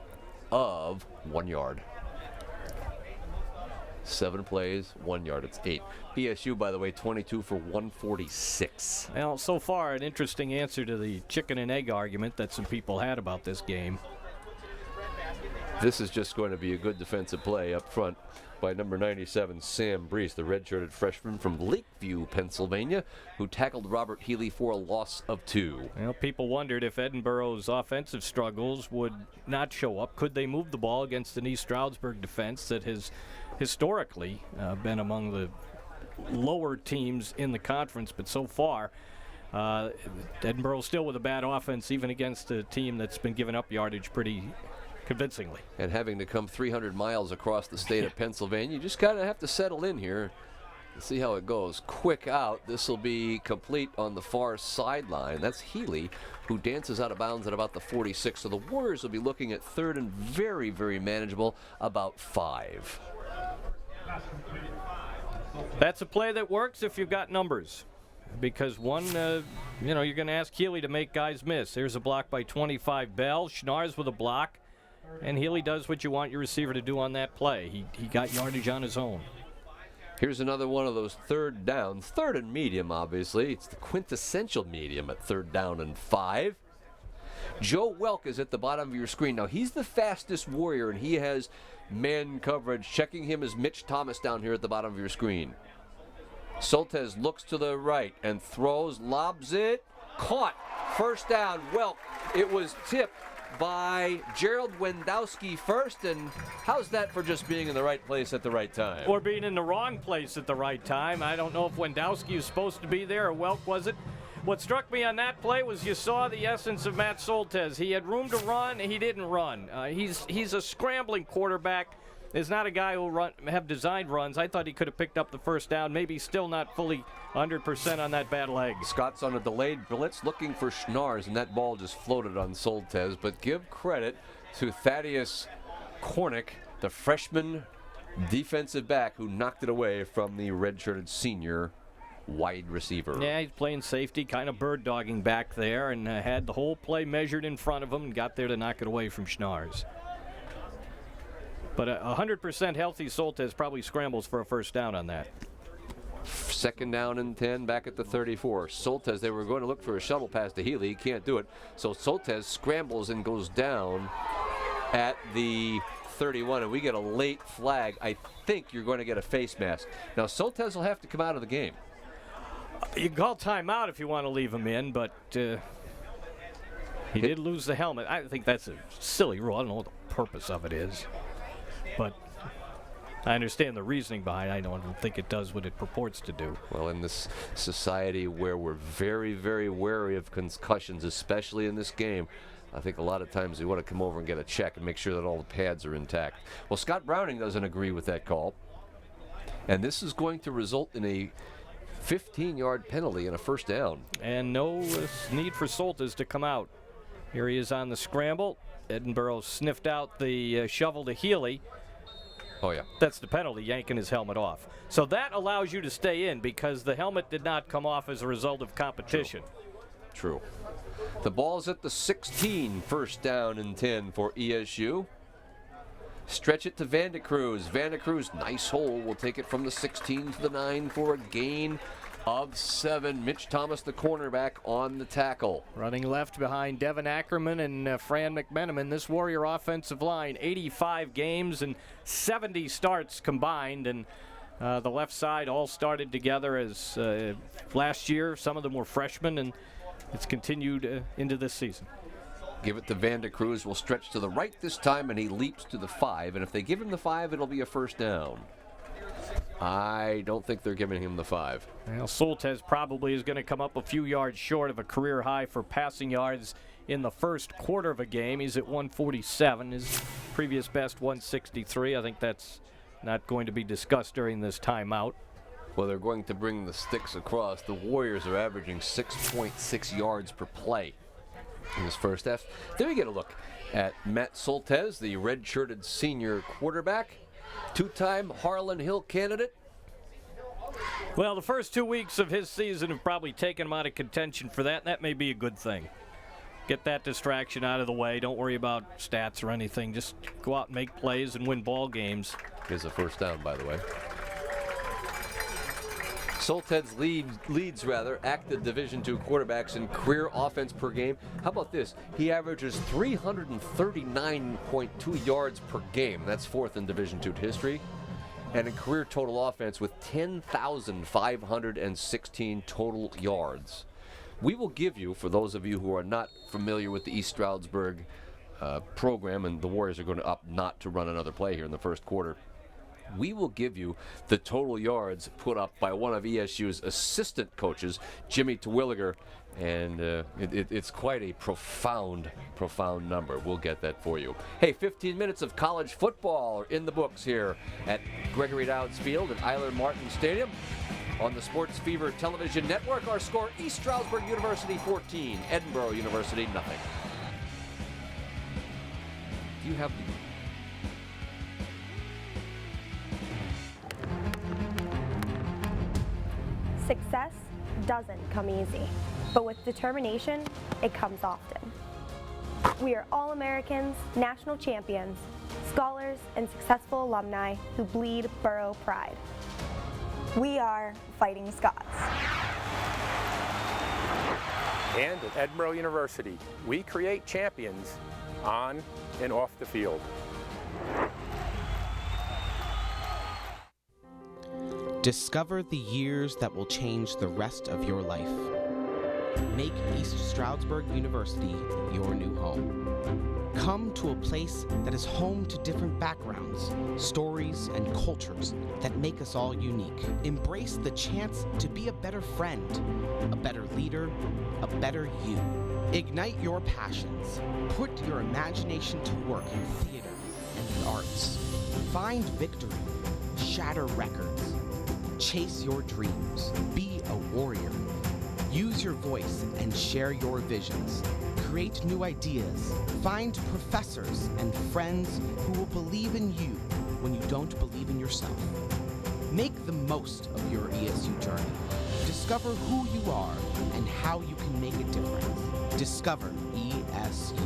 of 1 yard. 7 plays, 1 yard. It's 8. BSU, by the way, 22 for 146. Well, so far, an interesting answer to the chicken and egg argument that some people had about this game. This is just going to be a good defensive play up front by number 97, Sam Brees, the red-shirted freshman from Lakeview, Pennsylvania, who tackled Robert Healy for a loss of 2. Well, people wondered if Edinboro's offensive struggles would not show up. Could they move the ball against an East Stroudsburg defense that has historically been among the lower teams in the conference, but so far Edinboro still with a bad offense, even against a team that's been giving up yardage pretty convincingly. And having to come 300 miles across the state of Pennsylvania, you just kind of have to settle in here and see how it goes. Quick out. This will be complete on the far sideline. That's Healy, who dances out of bounds at about the 46. So the Warriors will be looking at third and very, very manageable, about 5. That's a play that works if you've got numbers. Because one, you're going to ask Healy to make guys miss. There's a block by 25 Bell. Schnars with a block. And Healy does what you want your receiver to do on that play. He got yardage on his own. Here's another one of those third downs. Third and medium, obviously. It's the quintessential medium at third down and 5. Joe Welk is at the bottom of your screen. Now, he's the fastest Warrior, and he has man coverage. Checking him is Mitch Thomas down here at the bottom of your screen. Soltesz looks to the right and throws, lobs it, caught. First down, Welk. It was tipped by Gerald Wendowski first, and how's that for just being in the right place at the right time? Or being in the wrong place at the right time. I don't know if Wendowski was supposed to be there or Welk was it. What struck me on that play was you saw the essence of Matt Soltesz. He had room to run, he didn't run. He's a scrambling quarterback. Is not a guy who have designed runs. I thought he could have picked up the first down, maybe still not fully 100% on that bad leg. Scott's on a delayed blitz looking for Schnars, and that ball just floated on Soltesz. But give credit to Thaddeus Kornick, the freshman defensive back who knocked it away from the red-shirted senior wide receiver. Yeah, he's playing safety, kind of bird-dogging back there, and had the whole play measured in front of him and got there to knock it away from Schnars. But 100% healthy Soltesz probably scrambles for a first down on that. Second down and 10 back at the 34. Soltesz, they were going to look for a shuttle pass to Healy. He can't do it. So Soltesz scrambles and goes down at the 31, and we get a late flag. I think you're going to get a face mask. Now, Soltesz will have to come out of the game. You can call timeout if you want to leave him in, but he did lose the helmet. I think that's a silly rule. I don't know what the purpose of it is. But I understand the reasoning behind it. I don't think it does what it purports to do. Well, in this society where we're very, very wary of concussions, especially in this game, I think a lot of times we want to come over and get a check and make sure that all the pads are intact. Well, Scott Browning doesn't agree with that call. And this is going to result in a 15-yard penalty and a first down. And no need for Soltesz to come out. Here he is on the scramble. Edinboro sniffed out the shovel to Healy. Oh, yeah. That's the penalty, yanking his helmet off. So that allows you to stay in because the helmet did not come off as a result of competition. True. The ball's at the 16, first down and 10 for ESU. Stretch it to Vandecruz. Vandecruz, nice hole. Will take it from the 16 to the 9 for a gain of 7. Mitch Thomas, the cornerback, on the tackle. Running left behind Devin Ackerman and Fran McMenamin. This Warrior offensive line, 85 games and 70 starts combined. And the left side all started together as last year. Some of them were freshmen, and it's continued into this season. Give it to Vandecruz. Will stretch to the right this time, and he leaps to the 5. And if they give him the 5, it'll be a first down. I don't think they're giving him the 5. Well, Soltez probably is going to come up a few yards short of a career high for passing yards in the first quarter of a game. He's at 147. His previous best, 163. I think that's not going to be discussed during this timeout. Well, they're going to bring the sticks across. The Warriors are averaging 6.6 yards per play in this first half. There you get a look at Matt Soltez, the red-shirted senior quarterback, two-time Harlan Hill candidate. Well, the first 2 weeks of his season have probably taken him out of contention for that. That may be a good thing. Get that distraction out of the way. Don't worry about stats or anything. Just go out and make plays and win ball games. Here's a first down, by the way. Soltez leads active Division II quarterbacks in career offense per game. How about this? He averages 339.2 yards per game. That's fourth in Division II history. And in career total offense with 10,516 total yards. We will give you, for those of you who are not familiar with the East Stroudsburg program, and the Warriors are going to opt not to run another play here in the first quarter, we will give you the total yards put up by one of ESU's assistant coaches, Jimmy Terwilliger, and it's quite a profound number. We'll get that for you. Hey, 15 minutes of college football are in the books here at Gregory Dowds Field at Eiler Martin Stadium. On the Sports Fever Television Network, our score, East Stroudsburg University 14, Edinboro University nothing. Do you have the... Success doesn't come easy, but with determination, it comes often. We are all Americans, national champions, scholars, and successful alumni who bleed borough pride. We are Fighting Scots. And at Edinboro University, we create champions on and off the field. Discover the years that will change the rest of your life. Make East Stroudsburg University your new home. Come to a place that is home to different backgrounds, stories, and cultures that make us all unique. Embrace the chance to be a better friend, a better leader, a better you. Ignite your passions. Put your imagination to work in theater and the arts. Find victory. Shatter records. Chase your dreams. Be a warrior. Use your voice and share your visions. Create new ideas. Find professors and friends who will believe in you when you don't believe in yourself. Make the most of your ESU journey. Discover who you are and how you can make a difference. Discover ESU.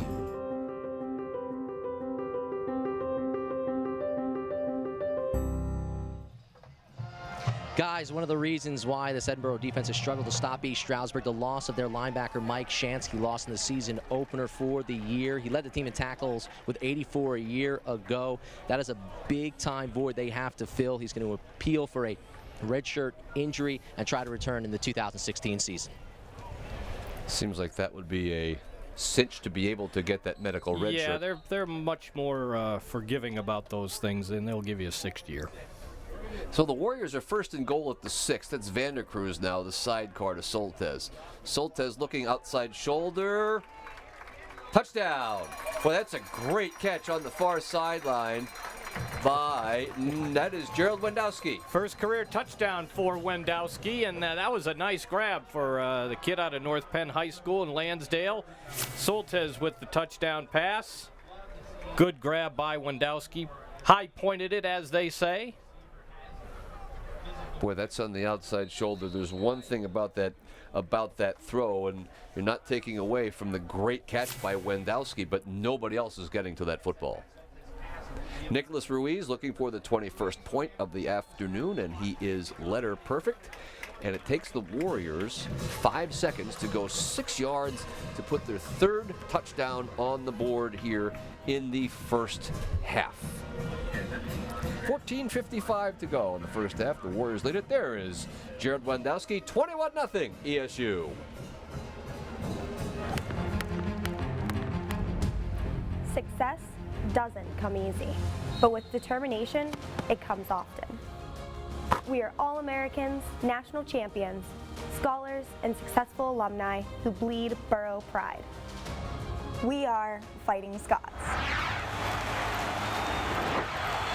Guys, one of the reasons why this Edinboro defense has struggled to stop East Stroudsburg, the loss of their linebacker Mike Shansky, lost in the season opener for the year. He led the team in tackles with 84 a year ago. That is a big-time void they have to fill. He's going to appeal for a redshirt injury and try to return in the 2016 season. Seems like that would be a cinch to be able to get that medical redshirt. Yeah, they're much more forgiving about those things, and they'll give you a 6th year. So the Warriors are first and goal at the 6. That's Vandecruz now, the sidecar to Soltez. Soltez looking outside shoulder. Touchdown. Well, that's a great catch on the far sideline by, that is Gerald Wendowski. First career touchdown for Wendowski, and that was a nice grab for the kid out of North Penn High School in Lansdale. Soltez with the touchdown pass. Good grab by Wendowski. High-pointed it, as they say. Boy, that's on the outside shoulder. There's one thing about that about that throw, and you're not taking away from the great catch by Wendowski, but nobody else is getting to that football. Nicholas Ruiz looking for the 21st point of the afternoon, and he is letter perfect. And it takes the Warriors 5 seconds to go 6 yards to put their third touchdown on the board here in the first half. 14:55 to go in the first half. The Warriors lead it. There is Jared Wendowski, 21-0 ESU. Success doesn't come easy, but with determination, it comes often. We are all Americans, national champions, scholars, and successful alumni who bleed Borough pride. We are Fighting Scots.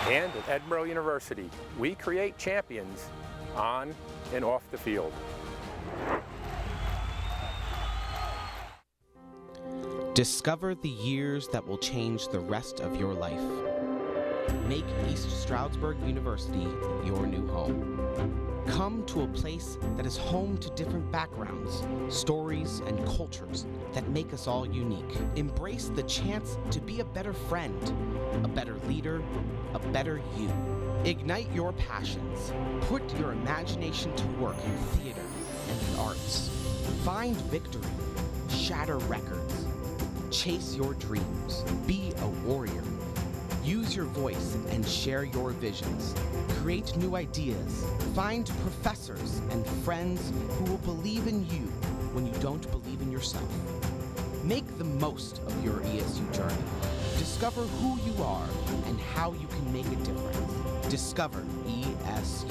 And at Edinboro University, we create champions on and off the field. Discover the years that will change the rest of your life. Make East Stroudsburg University your new home. Come to a place that is home to different backgrounds, stories, and cultures that make us all unique. Embrace the chance to be a better friend, a better leader, a better you. Ignite your passions. Put your imagination to work in theater and the arts. Find victory. Shatter records. Chase your dreams. Be a warrior. Use your voice and share your visions. Create new ideas. Find professors and friends who will believe in you when you don't believe in yourself. Make the most of your ESU journey. Discover who you are and how you can make a difference. Discover ESU.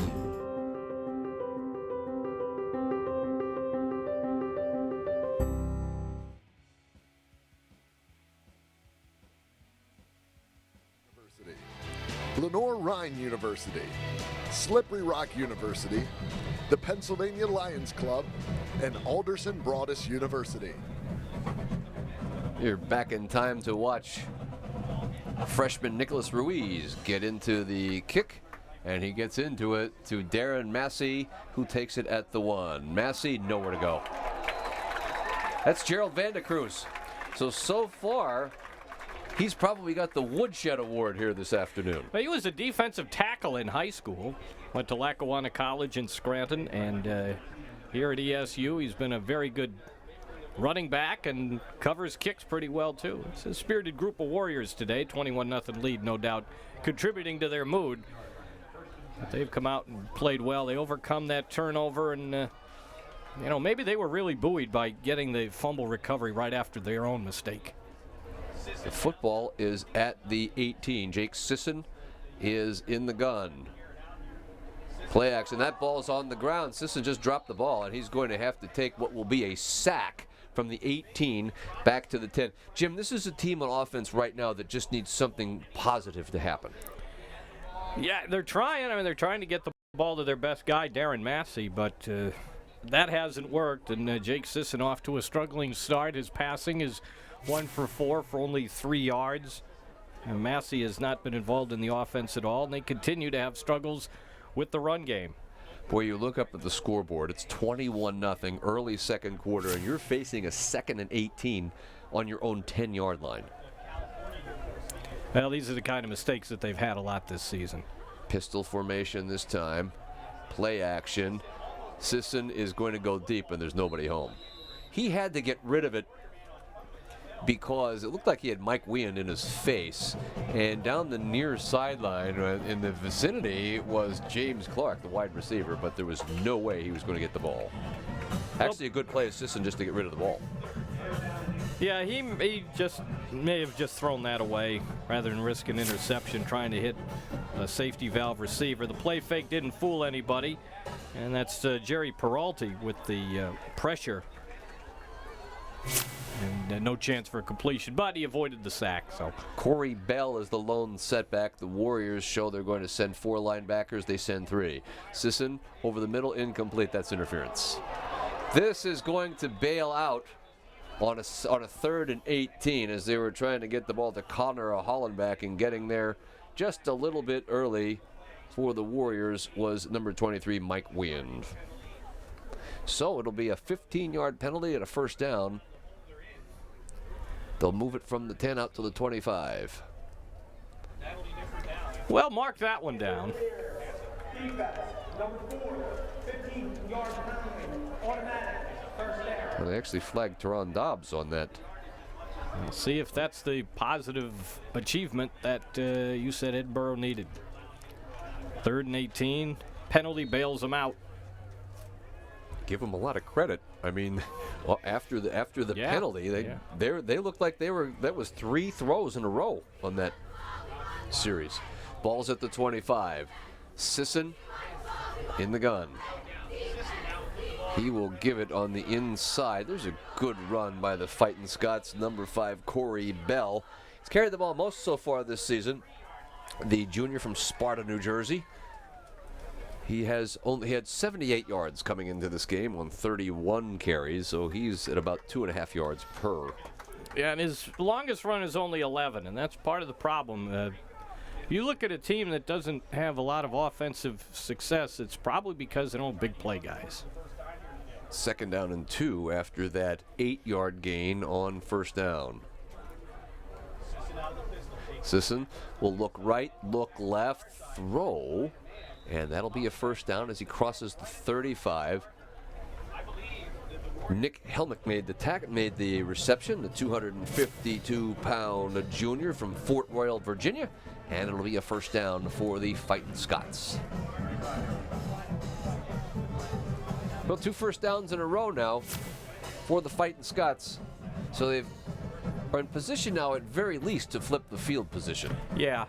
Lenore-Rhine University, Slippery Rock University, the Pennsylvania Lions Club, and Alderson Broaddus University. You're back in time to watch freshman Nicholas Ruiz get into the kick, and he gets into it to Darren Massey, who takes it at the 1. Massey, nowhere to go. That's Gerald Vandecruz. So far, he's probably got the Woodshed Award here this afternoon. Well, he was a defensive tackle in high school. Went to Lackawanna College in Scranton, and here at ESU, he's been a very good running back and covers kicks pretty well, too. It's a spirited group of Warriors today. 21-0 lead, no doubt, contributing to their mood. But they've come out and played well. They overcome that turnover, and maybe they were really buoyed by getting the fumble recovery right after their own mistake. The football is at the 18. Jake Sisson is in the gun. Play action. That ball's on the ground. Sisson just dropped the ball, and he's going to have to take what will be a sack from the 18 back to the 10. Jim, this is a team on offense right now that just needs something positive to happen. Yeah, they're trying. They're trying to get the ball to their best guy, Darren Massey, but that hasn't worked. And Jake Sisson off to a struggling start. His passing is 1 for 4 for only 3 yards. And Massey has not been involved in the offense at all, and they continue to have struggles with the run game. Boy, you look up at the scoreboard, it's 21-0 early second quarter, and you're facing a 2nd and 18 on your own 10-yard line. Well, these are the kind of mistakes that they've had a lot this season. Pistol formation this time. Play action. Sisson is going to go deep, and there's nobody home. He had to get rid of it because it looked like he had Mike Wean in his face, and down the near sideline in the vicinity was James Clark, the wide receiver, but there was no way he was going to get the ball. Actually, a good play of Sisson just to get rid of the ball. Yeah, he just may have just thrown that away rather than risk an interception trying to hit a safety valve receiver. The play fake didn't fool anybody, and that's Jerry Peralty with the pressure. And no chance for completion, but he avoided the sack. So Corey Bell is the lone setback. The Warriors show they're going to send 4 linebackers. They send 3. Sisson over the middle, incomplete. That's interference. This is going to bail out on a 3rd and 18 as they were trying to get the ball to Connor Hollenbach, and getting there just a little bit early for the Warriors was number 23, Mike Wind. So it'll be a 15-yard penalty and a first down. They'll move it from the 10 out to the 25. Well, mark that one down. Well, they actually flagged Teron Dobbs on that. We'll see if that's the positive achievement that you said Edinboro needed. 3rd and 18. Penalty bails them out. Give them a lot of credit. I mean, well, after the penalty, they looked like that was 3 throws in a row on that series. Ball's at the 25. Sisson in the gun. He will give it on the inside. There's a good run by the Fighting Scots, number 5, Corey Bell. He's carried the ball most so far this season. The junior from Sparta, New Jersey. He had 78 yards coming into this game on 31 carries, so he's at about 2.5 yards per. Yeah, and his longest run is only 11, and that's part of the problem. You look at a team that doesn't have a lot of offensive success, it's probably because they don't have big play guys. 2nd down and 2 after that 8-yard gain on first down. Sisson will look right, look left, throw, and that'll be a first down as he crosses the 35. Nick Helmick made the reception, the 252-pound junior from Fort Royal, Virginia, and it'll be a first down for the Fighting Scots. Well, 2 first downs in a row now for the Fighting Scots. So they are in position now at very least to flip the field position. Yeah.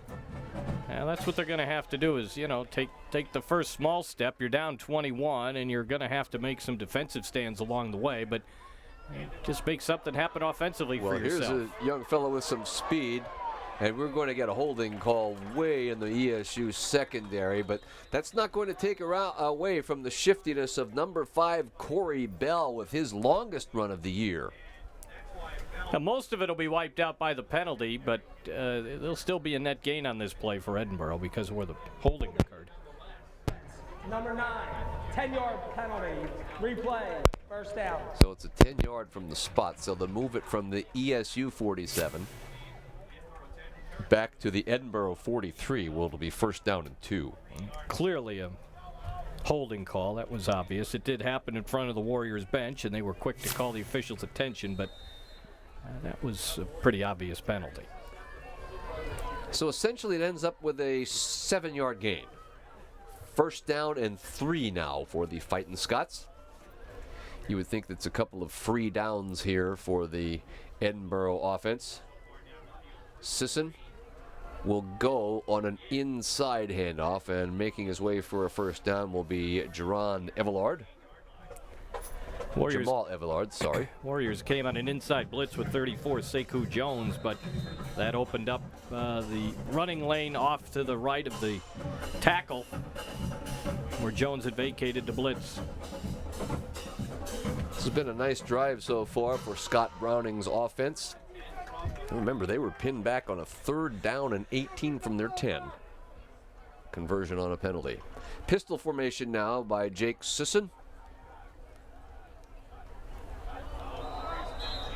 Yeah, that's what they're going to have to do is, take the first small step. You're down 21, and you're going to have to make some defensive stands along the way, but just make something happen offensively for yourself. Well, here's a young fellow with some speed, and we're going to get a holding call way in the ESU secondary, but that's not going to take away from the shiftiness of number 5, Corey Bell, with his longest run of the year. Now, most of it will be wiped out by the penalty, but there'll still be a net gain on this play for Edinboro because of where the holding occurred. Number 9, 10-yard penalty, replay, first down. So it's a 10-yard from the spot, so they'll move it from the ESU 47 back to the Edinboro 43, where it'll be first down and 2. Clearly a holding call. That was obvious. It did happen in front of the Warriors bench, and they were quick to call the officials' attention, but that was a pretty obvious penalty. So essentially it ends up with a 7-yard gain. First down and 3 now for the Fighting Scots. You would think that's a couple of free downs here for the Edinboro offense. Sisson will go on an inside handoff, and making his way for a first down will be Jamal Everard, sorry. Warriors came on an inside blitz with 34, Sekou Jones, but that opened up the running lane off to the right of the tackle where Jones had vacated the blitz. This has been a nice drive so far for Scott Browning's offense. Remember, they were pinned back on a 3rd down and 18 from their 10. Conversion on a penalty. Pistol formation now by Jake Sisson.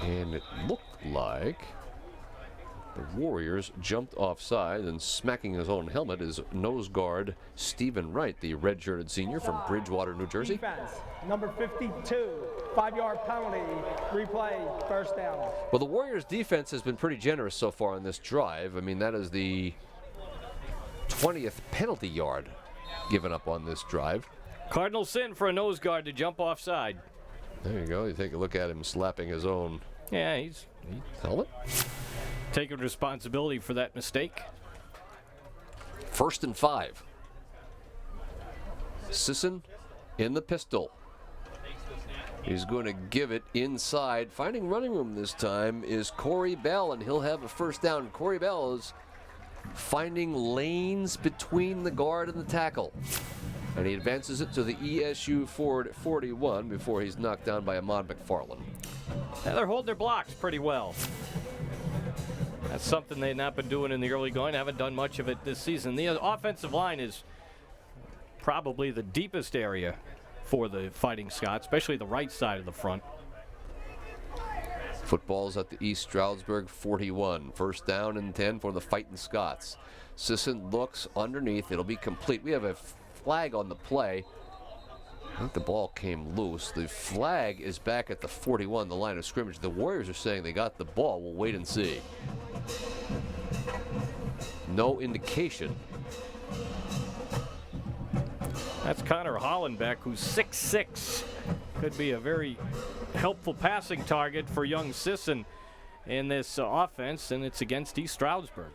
And it looked like the Warriors jumped offside, and smacking his own helmet is nose guard Stephen Wright, the red-shirted senior from Bridgewater, New Jersey. Defense, number 52, 5-yard penalty, replay, first down. Well, the Warriors' defense has been pretty generous so far on this drive. I mean, that is the 20th penalty yard given up on this drive. Cardinal sin for a nose guard to jump offside. There you go. You take a look at him slapping his own he's helmet. Taking responsibility for that mistake. 1st and 5. Sisson in the pistol. He's going to give it inside. Finding running room this time is Corey Bell, and he'll have a first down. Corey Bell is finding lanes between the guard and the tackle. And he advances it to the ESU 41 before he's knocked down by Ahmad McFarland. Now they're holding their blocks pretty well. That's something they've not been doing in the early going. Haven't done much of it this season. The offensive line is probably the deepest area for the Fighting Scots, especially the right side of the front. Football's at the East Stroudsburg 41. First down and 10 for the Fighting Scots. Sisson looks underneath. It'll be complete. We have a flag on the play. I think the ball came loose. The flag is back at the 41, the line of scrimmage. The Warriors are saying they got the ball. We'll wait and see. No indication. That's Connor Hollenbeck, who's 6'6". Could be a very helpful passing target for young Sisson in this offense, and it's against East Stroudsburg.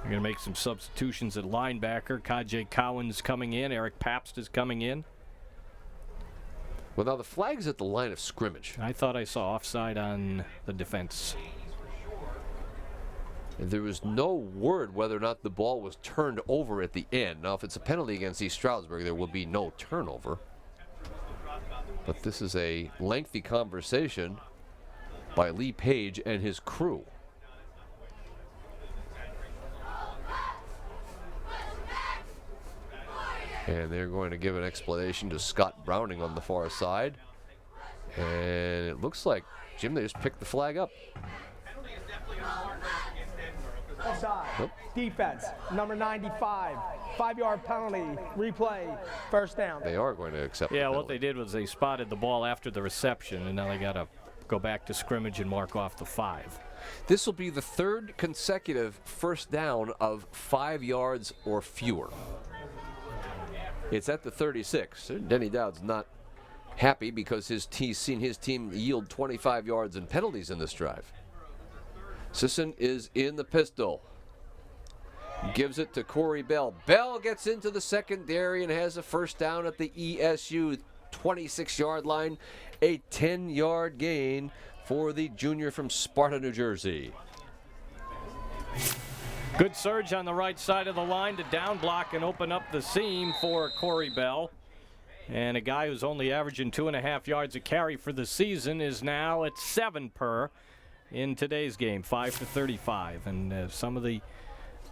We're going to make some substitutions at linebacker. Kajay Cowan's coming in. Eric Pabst is coming in. Well, now the flag's at the line of scrimmage. I thought I saw offside on the defense. There was no word whether or not the ball was turned over at the end. Now, if it's a penalty against East Stroudsburg, there will be no turnover. But this is a lengthy conversation by Lee Page and his crew. And they're going to give an explanation to Scott Browning on the far side. And it looks like, Jim, they just picked the flag up. Offside. Defense, number 95. 5-yard penalty. Replay. First down. They are going to accept the Yeah, penalty. what they did was they spotted the ball after the reception, and now they got to go back to scrimmage and mark off the 5. This will be the third consecutive first down of 5 yards or fewer. It's at the 36. Denny Dowd's not happy because he's seen his team yield 25 yards in penalties in this drive. Sisson is in the pistol. Gives it to Corey Bell. Bell gets into the secondary and has a first down at the ESU 26-yard line. A 10-yard gain for the junior from Sparta, New Jersey. Good surge on the right side of the line to down block and open up the seam for Corey Bell. And a guy who's only averaging 2.5 yards a carry for the season is now at 7 per in today's game, 5 for 35. And some of the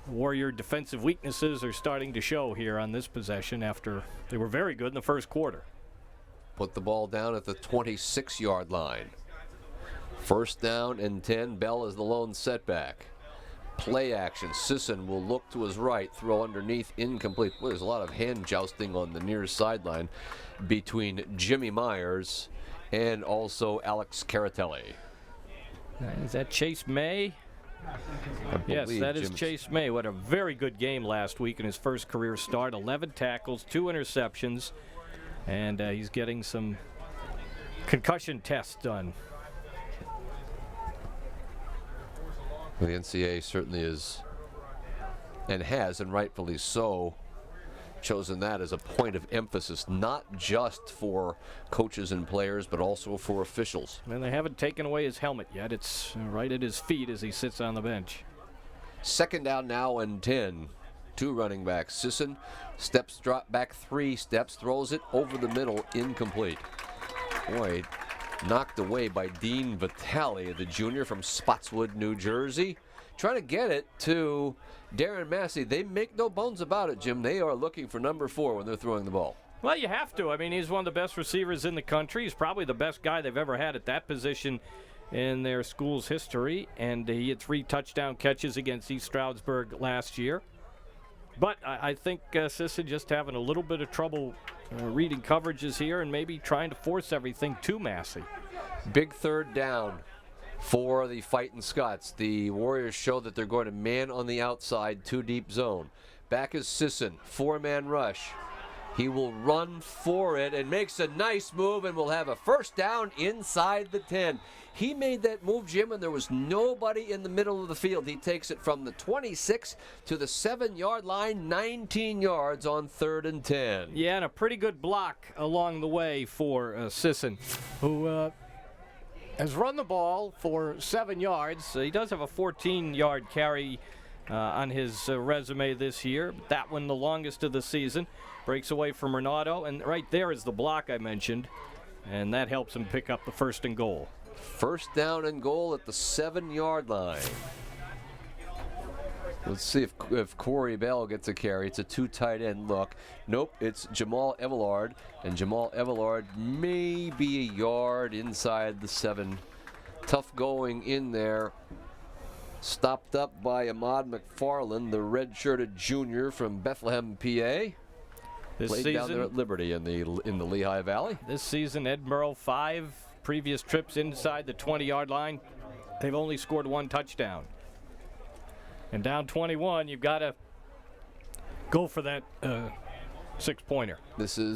Warrior defensive weaknesses are starting to show here on this possession after they were very good in the first quarter. Put the ball down at the 26-yard line. First down and 10. Bell is the lone setback. Play action. Sisson will look to his right, throw underneath, incomplete. Well, there's a lot of hand jousting on the near sideline between Jimmy Myers and also Alex Caratelli. Is that Chase May? Yes, that is Chase May. What a very good game last week in his first career start. 11 tackles, 2 interceptions, and he's getting some concussion tests done. The NCAA certainly is, and has, and rightfully so, chosen that as a point of emphasis, not just for coaches and players, but also for officials. And they haven't taken away his helmet yet. It's right at his feet as he sits on the bench. Second down now and 10. 2 running backs. Sisson steps, drop back 3 steps, throws it over the middle, incomplete. Boy, knocked away by Dean Vitale, the junior from Spotswood, New Jersey. Trying to get it to Darren Massey. They make no bones about it, Jim. They are looking for number 4 when they're throwing the ball. Well, you have to. I mean, he's one of the best receivers in the country. He's probably the best guy they've ever had at that position in their school's history. And he had 3 touchdown catches against East Stroudsburg last year. But I think Sisson just having a little bit of trouble reading coverages here and maybe trying to force everything to Massey. Big third down for the Fighting Scots. The Warriors show that they're going to man on the outside, 2 deep zone. Back is Sisson, 4-man rush. He will run for it and makes a nice move and will have a first down inside the 10. He made that move, Jim, and there was nobody in the middle of the field. He takes it from the 26 to the 7-yard line, 19 yards on 3rd and 10. Yeah, and a pretty good block along the way for Sisson, who has run the ball for 7 yards. He does have a 14-yard carry on his resume this year. That one the longest of the season. Breaks away from Renato, and right there is the block I mentioned, and that helps him pick up the 1st and goal. First down and goal at the 7-yard line. Let's see if Corey Bell gets a carry. It's a 2 tight end look. Nope, it's Jamal Everard, and Jamal Everard may be a yard inside the 7. Tough going in there. Stopped up by Ahmad McFarland, the red-shirted junior from Bethlehem, PA. Played down there at Liberty in the Lehigh Valley. This season, Edinboro 5 previous trips inside the 20-yard line. They've only scored 1 touchdown. And down 21, you've got to go for that 6-pointer.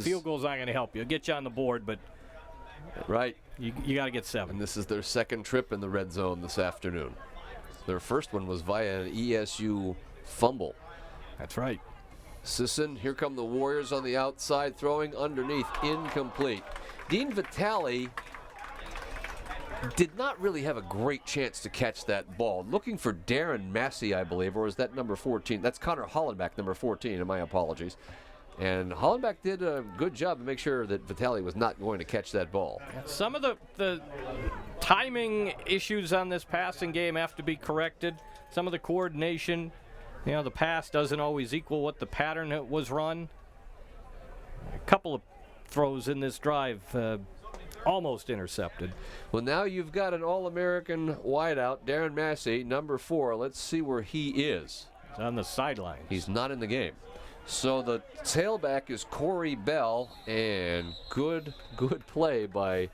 Field goals aren't going to help you. It'll get you on the board, but right, you got to get 7. And this is their second trip in the red zone this afternoon. Their first one was via an ESU fumble. That's right. Sisson, here come the Warriors on the outside, throwing underneath, incomplete. Dean Vitale did not really have a great chance to catch that ball. Looking for Darren Massey, I believe, or is that number 14? That's Connor Hollenbach, number 14, and my apologies. And Hollenbach did a good job to make sure that Vitale was not going to catch that ball. Some of the timing issues on this passing game have to be corrected. Some of the coordination, the pass doesn't always equal what the pattern was run. A couple of throws in this drive almost intercepted. Well, now you've got an All-American wideout, Darren Massey, number 4. Let's see where he is. He's on the sideline. He's not in the game. So the tailback is Corey Bell, and good play by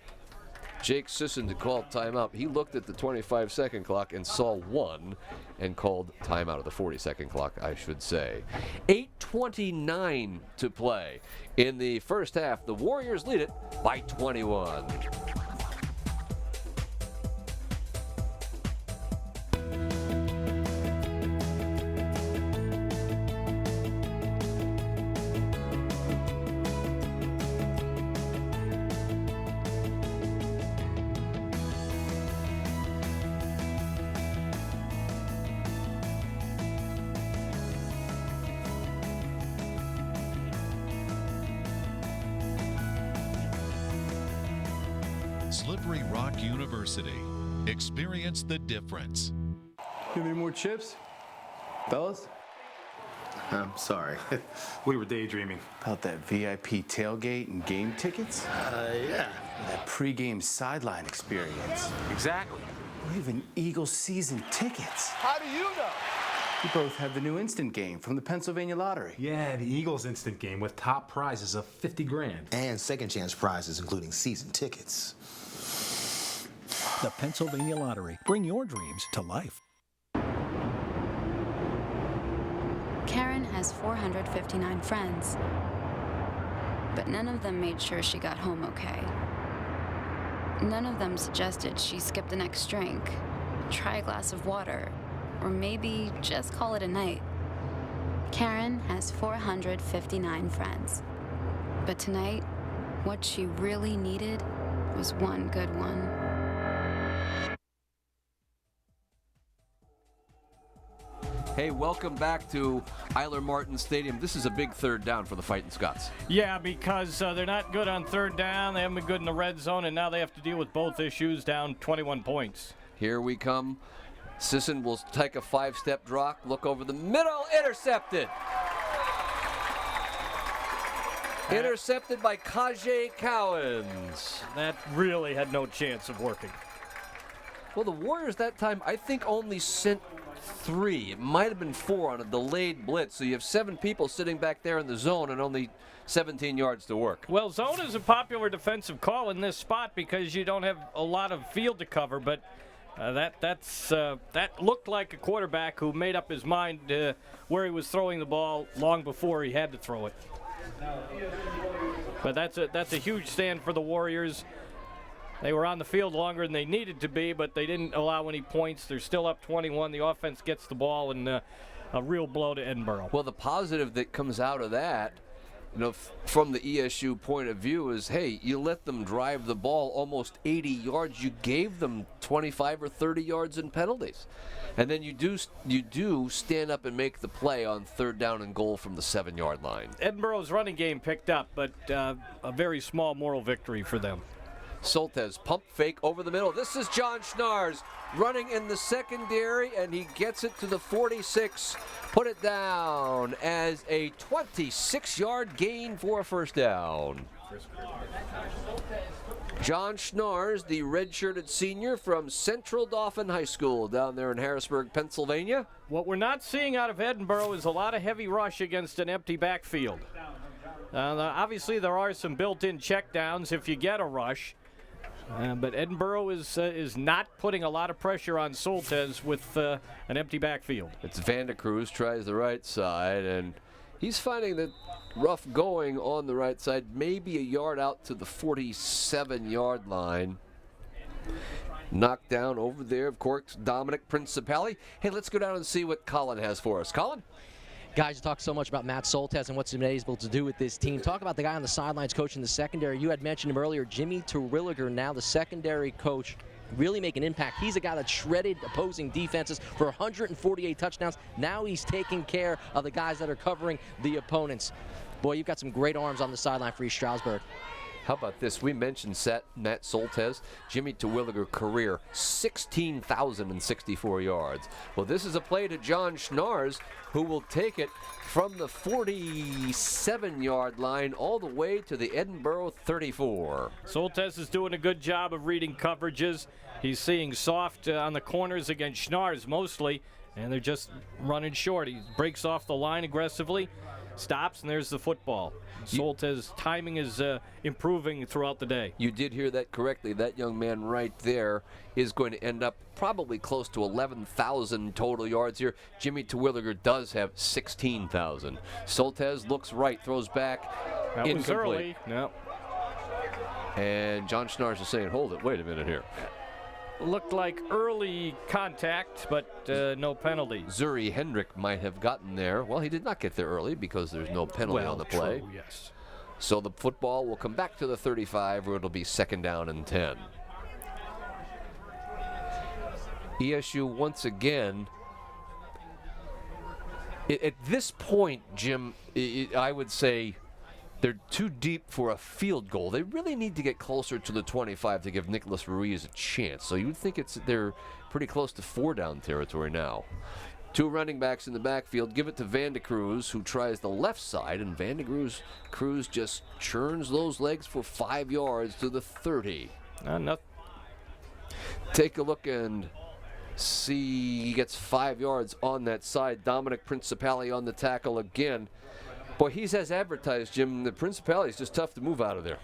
Jake Sisson to call timeout. He looked at the 25-second clock and saw 1 and called timeout of the 40-second clock, I should say. 8:29 to play in the first half. The Warriors lead it by 21. Slippery Rock University. Experience the difference. Give me more chips? Fellas? I'm sorry. We were daydreaming. About that VIP tailgate and game tickets? Yeah. That pregame sideline experience. Exactly. Or even Eagles season tickets. How do you know? You both have the new instant game from the Pennsylvania Lottery. Yeah, the Eagles instant game with top prizes of 50 grand. And second chance prizes, including season tickets. The Pennsylvania Lottery. Bring your dreams to life. Karen has 459 friends, but none of them made sure she got home okay. None of them suggested she skip the next drink, try a glass of water, or maybe just call it a night. Karen has 459 friends, but tonight, what she really needed was one good one. Hey, welcome back to Eiler Martin Stadium. This is a big third down for the Fighting Scots. Yeah, because they're not good on third down. They haven't been good in the red zone, and now they have to deal with both issues, down 21 points. Here we come. Sisson will take a 5-step drop, look over the middle, intercepted. Intercepted by Kajay Cowens. That really had no chance of working. Well, the Warriors that time, I think, only sent 3. It might have been 4 on a delayed blitz. So you have 7 people sitting back there in the zone and only 17 yards to work. Well, zone is a popular defensive call in this spot because you don't have a lot of field to cover, but that looked like a quarterback who made up his mind where he was throwing the ball long before he had to throw it. But that's a huge stand for the Warriors. They were on the field longer than they needed to be, but they didn't allow any points. They're still up 21. The offense gets the ball, and a real blow to Edinboro. Well, the positive that comes out of that, from the ESU point of view is, hey, you let them drive the ball almost 80 yards. You gave them 25 or 30 yards in penalties. And then you do stand up and make the play on third down and goal from the 7-yard line. Edinboro's running game picked up, but a very small moral victory for them. Soltesz pump fake over the middle. This is John Schnars running in the secondary, and he gets it to the 46. Put it down as a 26-yard gain for a first down. John Schnars, the red-shirted senior from Central Dauphin High School down there in Harrisburg, Pennsylvania. What we're not seeing out of Edinboro is a lot of heavy rush against an empty backfield. Obviously, there are some built-in checkdowns if you get a rush. But Edinboro is not putting a lot of pressure on Soltesz with an empty backfield. It's Vandecruz tries the right side, and he's finding that rough going on the right side, maybe a yard out to the 47-yard line. Knocked down over there, of course, Dominic Principali. Hey, let's go down and see what Colin has for us. Colin? Guys, you talk so much about Matt Soltesz and what's been able to do with this team. Talk about the guy on the sidelines coaching the secondary. You had mentioned him earlier, Jimmy Terwilliger, now the secondary coach, really make an impact. He's a guy that shredded opposing defenses for 148 touchdowns. Now he's taking care of the guys that are covering the opponents. Boy, you've got some great arms on the sideline for East Stroudsburg. How about this? We mentioned Matt Soltesz. Jimmy Terwilliger career, 16,064 yards. Well, this is a play to John Schnars, who will take it from the 47-yard line all the way to the Edinboro 34. Soltesz is doing a good job of reading coverages. He's seeing soft on the corners against Schnars mostly, and they're just running short. He breaks off the line aggressively, stops, and there's the football. Soltesz' timing is improving throughout the day. You did hear that correctly. That young man right there is going to end up probably close to 11,000 total yards here. Jimmy Terwilliger does have 16,000. Soltesz looks right, throws back, that incomplete. Was early. No. And John Schnars is saying, hold it, wait a minute here. Looked like early contact, but no penalty. Zuri Hendrick might have gotten there. Well, he did not get there early because there's no penalty on the play. True, yes. So the football will come back to the 35, where it'll be 2nd down and 10. ESU once again. At this point, Jim, I would say they're too deep for a field goal. They really need to get closer to the 25 to give Nicholas Ruiz a chance. So you'd think they're pretty close to 4-down territory now. 2 running backs in the backfield. Give it to Vandecruz, who tries the left side, and Vandecruz just churns those legs for 5 yards to the 30. Take a look and see. He gets 5 yards on that side. Dominic Principali on the tackle again. Boy, he's as advertised, Jim. The Principali is just tough to move out of there.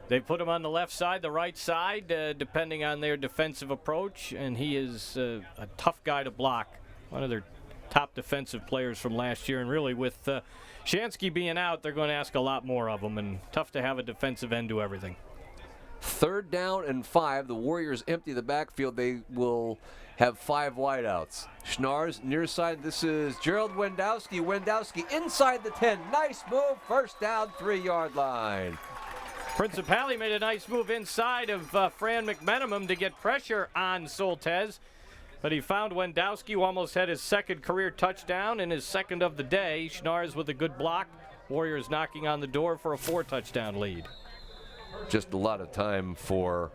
They put him on the left side, the right side, depending on their defensive approach, and he is a tough guy to block. One of their top defensive players from last year, and really with Shansky being out, they're going to ask a lot more of him, and tough to have a defensive end do everything. 3rd down and 5. The Warriors empty the backfield. They will have 5 wideouts. Schnars near side. This is Gerald Wendowski. Wendowski inside the 10. Nice move. 1st down, 3-yard line. Principali made a nice move inside of Fran McMenamin to get pressure on Soltesz, but he found Wendowski, who almost had his 2nd career touchdown and his 2nd of the day. Schnars with a good block. Warriors knocking on the door for a 4-touchdown lead. Just a lot of time for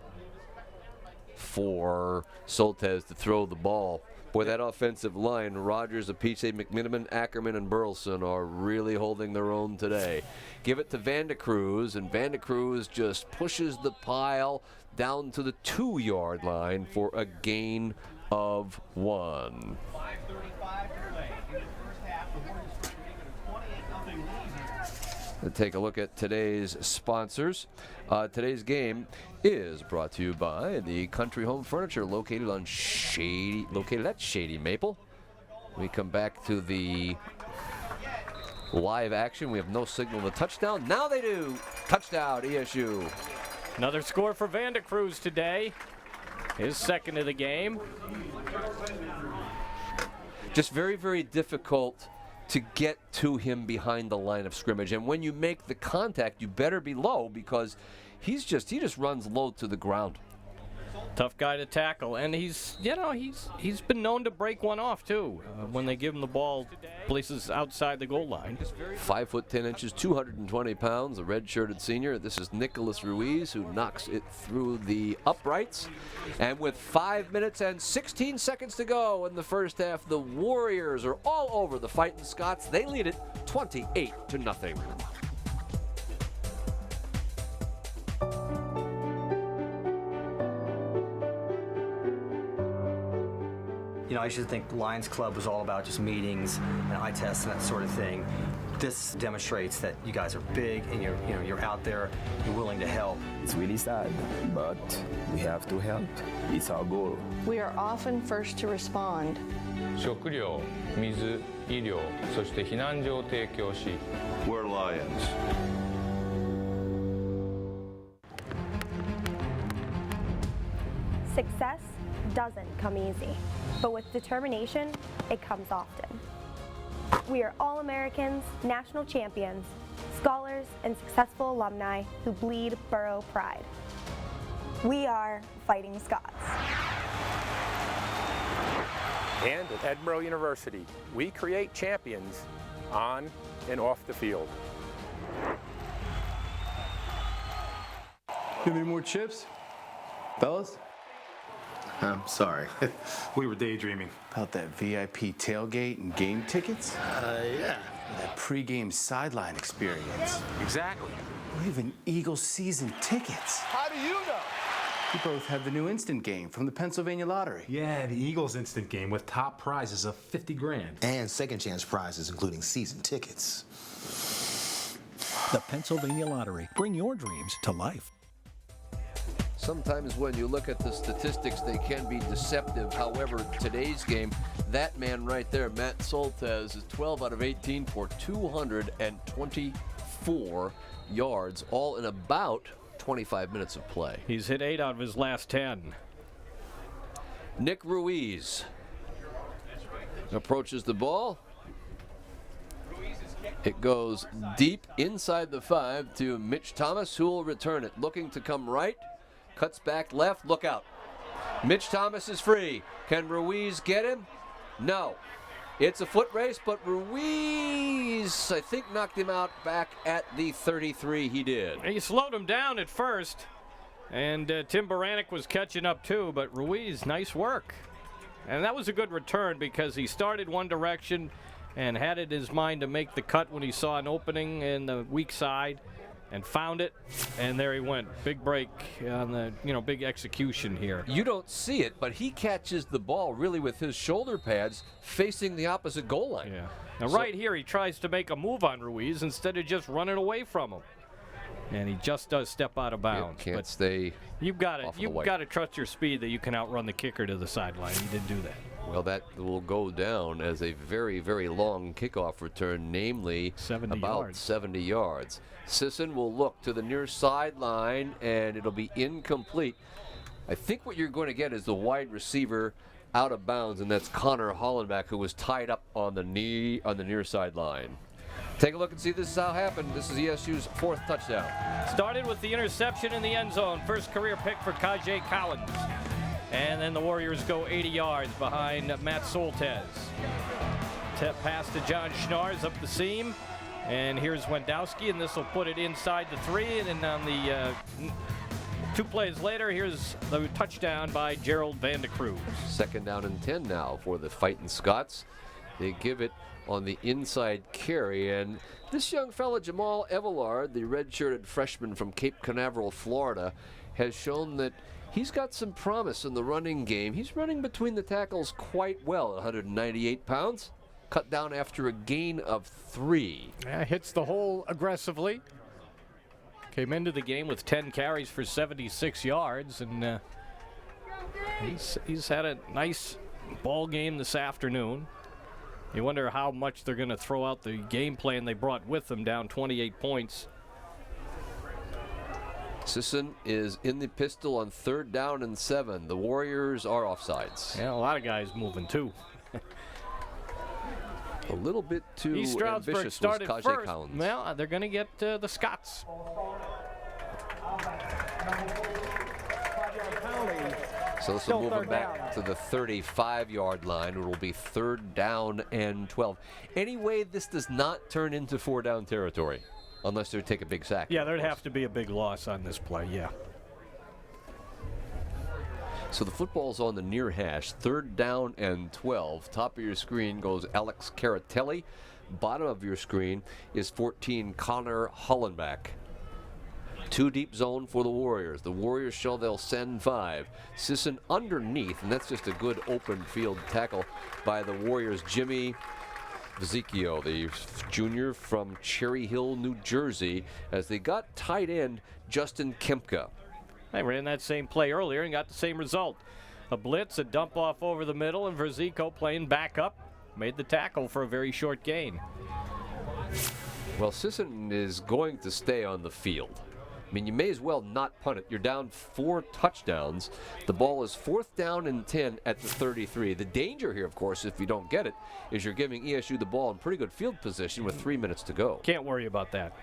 Soltesz to throw the ball. Boy, that offensive line, Rogers, Apice, McMenamin, Ackerman, and Burleson are really holding their own today. Give it to Vandecruz, and Vandecruz just pushes the pile down to the 2-yard line for a gain of 1. Let's take a look at today's sponsors. Today's game is brought to you by the Country Home Furniture, located at Shady Maple. We come back to the live action. We have no signal of a touchdown. Now they do. Touchdown, ESU. Another score for Vandecruz today. His 2nd of the game. Just very, very difficult to get to him behind the line of scrimmage. And when you make the contact, you better be low, because he just runs low to the ground. Tough guy to tackle, and he's been known to break one off too when they give him the ball places outside the goal line. 5 foot 10 inches, 220 pounds, a red-shirted senior. This is Nicholas Ruiz, who knocks it through the uprights. And with 5 minutes and 16 seconds to go in the first half, the Warriors are all over the Fighting Scots. They lead it 28-0. You know, I used to think Lions Club was all about just meetings and eye tests and that sort of thing. This demonstrates that you guys are big and you're out there, you're willing to help. It's really sad, but we have to help. It's our goal. We are often first to respond. 食料、水、医療、そして避難所を提供し We're Lions. Success doesn't come easy, but with determination, it comes often. We are all Americans, national champions, scholars, and successful alumni who bleed borough pride. We are Fighting Scots. And at Edinboro University, we create champions on and off the field. Give me more chips, fellas? I'm sorry. We were daydreaming. About that VIP tailgate and game tickets? Yeah. That pre-game sideline experience. Exactly. Or even Eagles season tickets. How do you know? We both have the new instant game from the Pennsylvania Lottery. Yeah, the Eagles instant game with top prizes of 50 grand. And second chance prizes, including season tickets. The Pennsylvania Lottery. Bring your dreams to life. Sometimes when you look at the statistics, they can be deceptive. However, today's game, that man right there, Matt Soltesz, is 12 out of 18 for 224 yards, all in about 25 minutes of play. He's hit 8 out of his last 10. Nick Ruiz approaches the ball. It goes deep inside the 5 to Mitch Thomas, who will return it. Looking to come right. Cuts back left, look out. Mitch Thomas is free. Can Ruiz get him? No. It's a foot race, but Ruiz, I think, knocked him out back at the 33. He did. He slowed him down at first, and Tim Baranek was catching up too, but Ruiz, nice work. And that was a good return because he started one direction and had it in his mind to make the cut when he saw an opening in the weak side. And found it, and there he went. Big break on the, big execution here. You don't see it, but he catches the ball really with his shoulder pads facing the opposite goal line. Yeah. Now right here, he tries to make a move on Ruiz instead of just running away from him. And he just does step out of bounds. Can't stay. You've got to trust your speed that you can outrun the kicker to the sideline. He didn't do that. Well, that will go down as a very, very long kickoff return, namely 70 yards. Sisson will look to the near sideline, and it'll be incomplete. I think what you're going to get is the wide receiver out of bounds, and that's Connor Hollenbach, who was tied up on the near sideline. Take a look and see this is how it happened. This is ESU's 4th touchdown. Started with the interception in the end zone. First career pick for Kajay Collins. And then the Warriors go 80 yards behind Matt Soltesz. Pass to John Schnars up the seam. And here's Wendowski, and this will put it inside the 3. And then on the 2 plays later, here's the touchdown by Gerald Van de Cruz. 2nd down and 10 now for the Fighting Scots. They give it on the inside carry, and this young fella, Jamal Evelard, the red-shirted freshman from Cape Canaveral, Florida, has shown that he's got some promise in the running game. He's running between the tackles quite well at 198 pounds. Cut down after a gain of 3. Yeah, hits the hole aggressively. Came into the game with 10 carries for 76 yards, and he's had a nice ball game this afternoon. You wonder how much they're going to throw out the game plan they brought with them, down 28 points. Sisson is in the pistol on 3rd down and 7. The Warriors are offsides. Yeah, a lot of guys moving too. A little bit too East Stroudsburg ambitious started was Kajay first. Collins. Well, they're going to get the Scots. 5-yard penalty, So this will move them back to the 35-yard line. It will be 3rd down and 12. Anyway, this does not turn into 4-down territory unless they take a big sack. Yeah, there'd have to be a big loss on this play, yeah. So the football's on the near hash, 3rd down and 12. Top of your screen goes Alex Caratelli. Bottom of your screen is 14 Connor Hollenbach. 2 deep zone for the Warriors. The Warriors show they'll send 5. Sisson underneath, and that's just a good open field tackle by the Warriors' Jimmy Vizicchio, the junior from Cherry Hill, New Jersey, as they got tight end Justin Kempka. They ran that same play earlier and got the same result. A blitz, a dump off over the middle, and Vizicchio playing back up made the tackle for a very short gain. Well, Sisson is going to stay on the field. I mean, you may as well not punt it. You're down 4 touchdowns. The ball is 4th down and 10 at the 33. The danger here, of course, if you don't get it, is you're giving ESU the ball in pretty good field position with 3 minutes to go. Can't worry about that.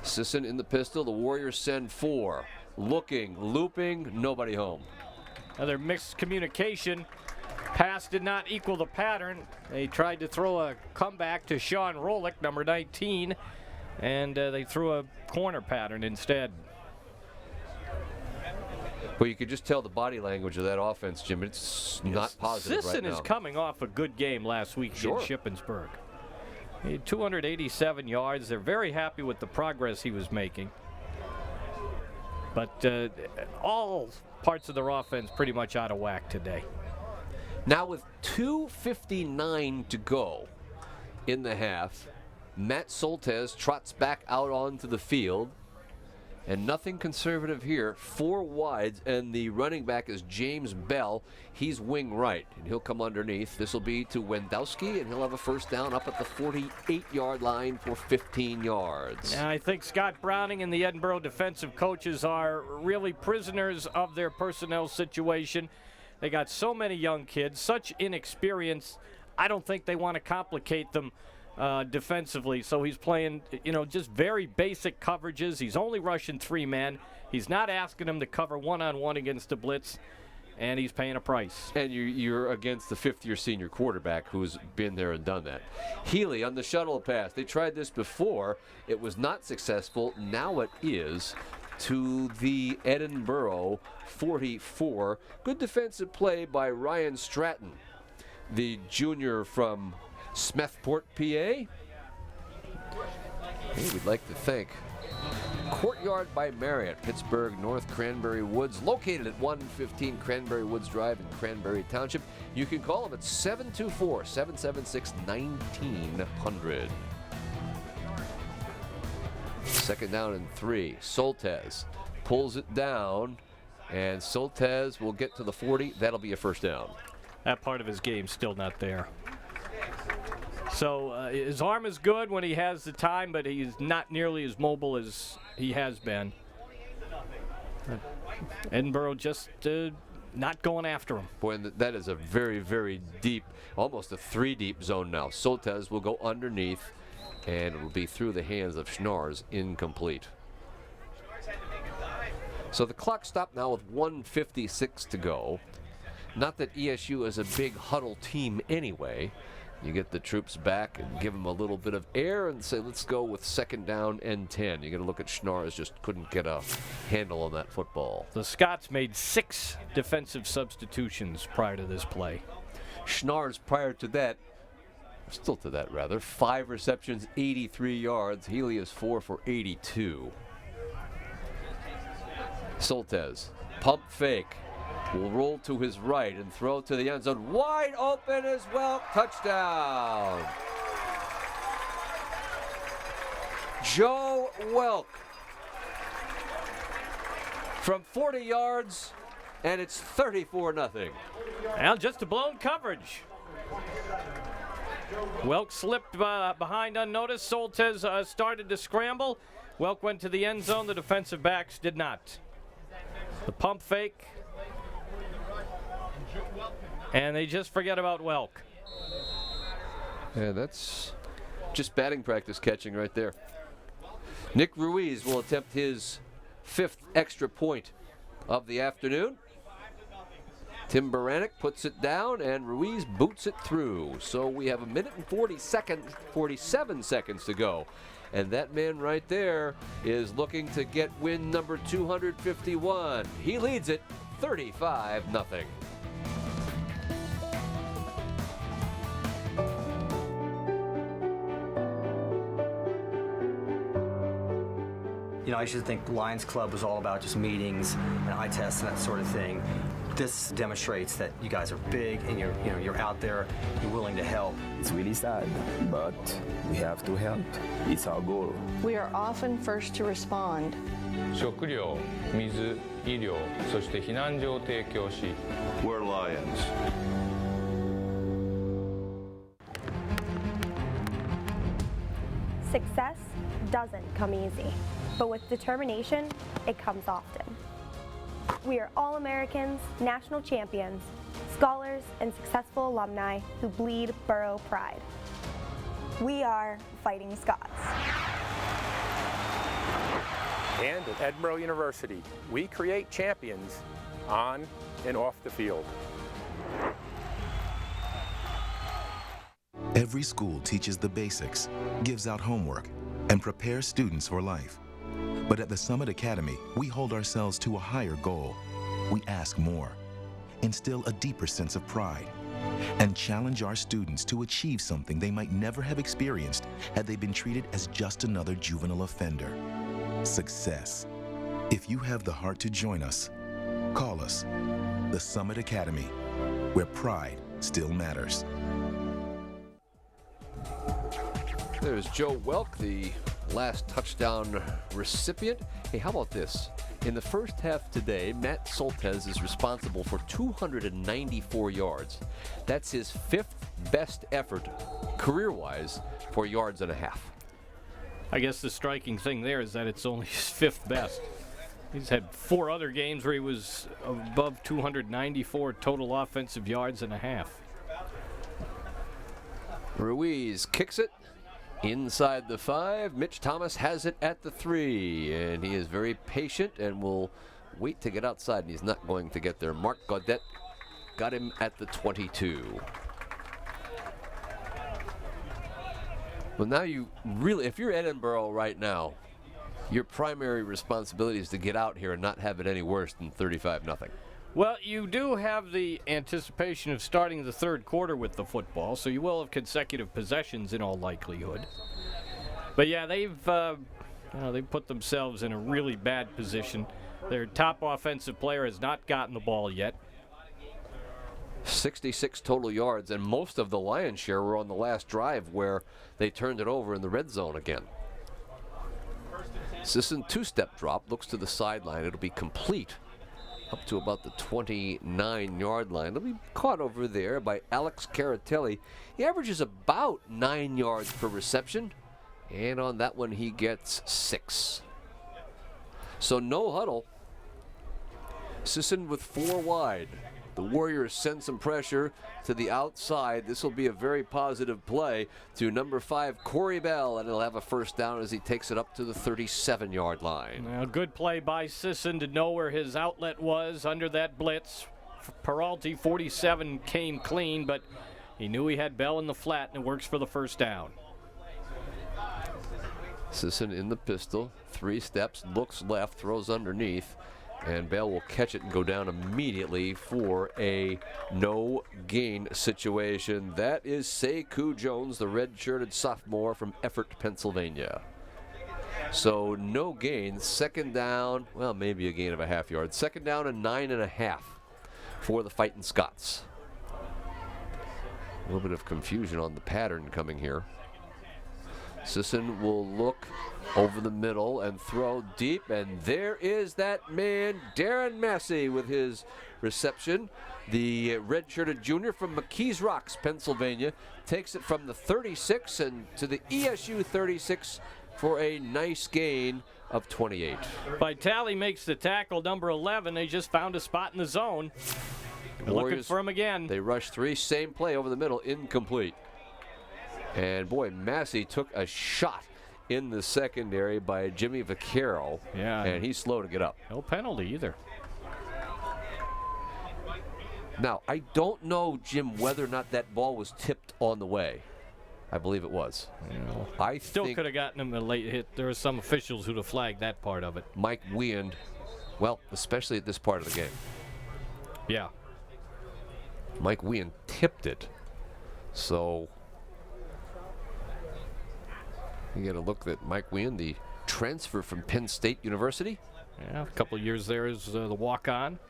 Sisson in the pistol. The Warriors send 4. Looking, looping, nobody home. Another mixed communication. Pass did not equal the pattern. They tried to throw a comeback to Sean Rolick, number 19, and they threw a corner pattern instead. Well, you could just tell the body language of that offense, Jim. It's not positive Sisson right now. is coming off a good game last week in Shippensburg. He had 287 yards. They're very happy with the progress he was making. But all parts of their offense pretty much out of whack today. Now with 2:59 to go in the half, Matt Soltesz trots back out onto the field. And nothing conservative here. 4 wides, and the running back is James Bell. He's wing right, and he'll come underneath. This will be to Wendowski, and he'll have a 1st down up at the 48-yard line for 15 yards. And I think Scott Browning and the Edinboro defensive coaches are really prisoners of their personnel situation. They got so many young kids, such inexperience. I don't think they want to complicate them defensively, so he's playing, just very basic coverages. He's only rushing 3 men. He's not asking them to cover one-on-one against the blitz, and he's paying a price. And you're against the 5th-year senior quarterback who's been there and done that. Healy on the shuttle pass. They tried this before. It was not successful. Now it is to the Edinboro 44. Good defensive play by Ryan Stratton, the junior from Smethport, PA. We'd like to thank Courtyard by Marriott, Pittsburgh North Cranberry Woods, located at 115 Cranberry Woods Drive in Cranberry Township. You can call them at 724-776-1900. 2nd down and 3. Soltesz pulls it down, and Soltesz will get to the 40. That'll be a 1st down. That part of his game's still not there. So his arm is good when he has the time, but he's not nearly as mobile as he has been. Edinboro just not going after him. Boy, and that is a very, very deep, almost a 3-deep zone now. Soltesz will go underneath, and it will be through the hands of Schnars, incomplete. So the clock stopped now with 1:56 to go. Not that ESU is a big huddle team anyway. You get the troops back and give them a little bit of air and say, let's go with 2nd down and 10. You're going to look at Schnars, just couldn't get a handle on that football. The Scots made 6 defensive substitutions prior to this play. Schnars prior to that, still to that rather, 5 receptions, 83 yards. Healy is 4 for 82. Soltesz, pump fake. Will roll to his right and throw to the end zone. Wide open as well. Touchdown. Joe Welk from 40 yards, and it's 34-0. Well, just a blown coverage. Welk slipped behind unnoticed. Soltesz started to scramble. Welk went to the end zone. The defensive backs did not. The pump fake. And they just forget about Welk. Yeah, that's just batting practice catching right there. Nick Ruiz will attempt his 5th extra point of the afternoon. Tim Baranek puts it down, and Ruiz boots it through. So we have 1:47 seconds to go. And that man right there is looking to get win number 251. He leads it 35-0. You know, I used to think Lions Club was all about just meetings and eye tests and that sort of thing. This demonstrates that you guys are big and you're out there, you're willing to help. It's really sad, but we have to help. It's our goal. We are often first to respond. 食料、水、医療、そして避難所を提供し We're Lions. Success doesn't come easy, but with determination, it comes often. We are all Americans, national champions, scholars, and successful alumni who bleed Borough pride. We are Fighting Scots. And at Edinboro University, we create champions on and off the field. Every school teaches the basics, gives out homework, and prepares students for life. But at the Summit Academy, we hold ourselves to a higher goal. We ask more, instill a deeper sense of pride, and challenge our students to achieve something they might never have experienced had they been treated as just another juvenile offender. Success. If you have the heart to join us, call us. The Summit Academy, where pride still matters. There's Joe Welk, the last touchdown recipient. Hey, how about this? In the first half today, Matt Soltesz is responsible for 294 yards. That's his 5th best effort, career-wise, for yards and a half. I guess the striking thing there is that it's only his 5th best. He's had 4 other games where he was above 294 total offensive yards and a half. Ruiz kicks it inside the 5. Mitch Thomas has it at the 3, and he is very patient and will wait to get outside, and he's not going to get there. Mark Gaudet got him at the 22. Well, now you really, if you're Edinboro right now, your primary responsibility is to get out here and not have it any worse than 35-0. Well, you do have the anticipation of starting the 3rd quarter with the football, so you will have consecutive possessions in all likelihood. But yeah, they've put themselves in a really bad position. Their top offensive player has not gotten the ball yet. 66 total yards, and most of the lion's share were on the last drive where they turned it over in the red zone again. Sisson 2-step drop, looks to the sideline. It'll be complete up to about the 29-yard line. It'll be caught over there by Alex Caratelli. He averages about 9 yards per reception, and on that one he gets 6. So no huddle. Sisson with 4 wide. The Warriors send some pressure to the outside. This will be a very positive play to number 5, Corey Bell, and he'll have a first down as he takes it up to the 37-yard line. A good play by Sisson to know where his outlet was under that blitz. Peralty, 47, came clean, but he knew he had Bell in the flat, and it works for the first down. Sisson in the pistol, 3 steps, looks left, throws underneath, and Bell will catch it and go down immediately for a no-gain situation. That is Sekou Jones, the red-shirted sophomore from Effort, Pennsylvania. So no gain, 2nd down, well, maybe a gain of a half yard. 2nd down and 9.5 for the Fightin' Scots. A little bit of confusion on the pattern coming here. Sisson will look over the middle and throw deep, and there is that man, Darren Massey, with his reception. The red-shirted junior from McKees Rocks, Pennsylvania, takes it from the 36 and to the ESU 36 for a nice gain of 28. Vitale makes the tackle, number 11. They just found a spot in the zone. They're looking for him again. They rush 3, same play over the middle, incomplete. And boy, Massey took a shot in the secondary by Jimmy Vaccaro. Yeah. And he's slow to get up. No penalty either. Now, I don't know, Jim, whether or not that ball was tipped on the way. I believe it was. I Still think could have gotten him a late hit. There were some officials who'd have flagged that part of it. Mike Weand, well, especially at this part of the game. Yeah. Mike Weand tipped it. So you got to look at Mike Weand, the transfer from Penn State University. Yeah, a couple of years there as the walk-on.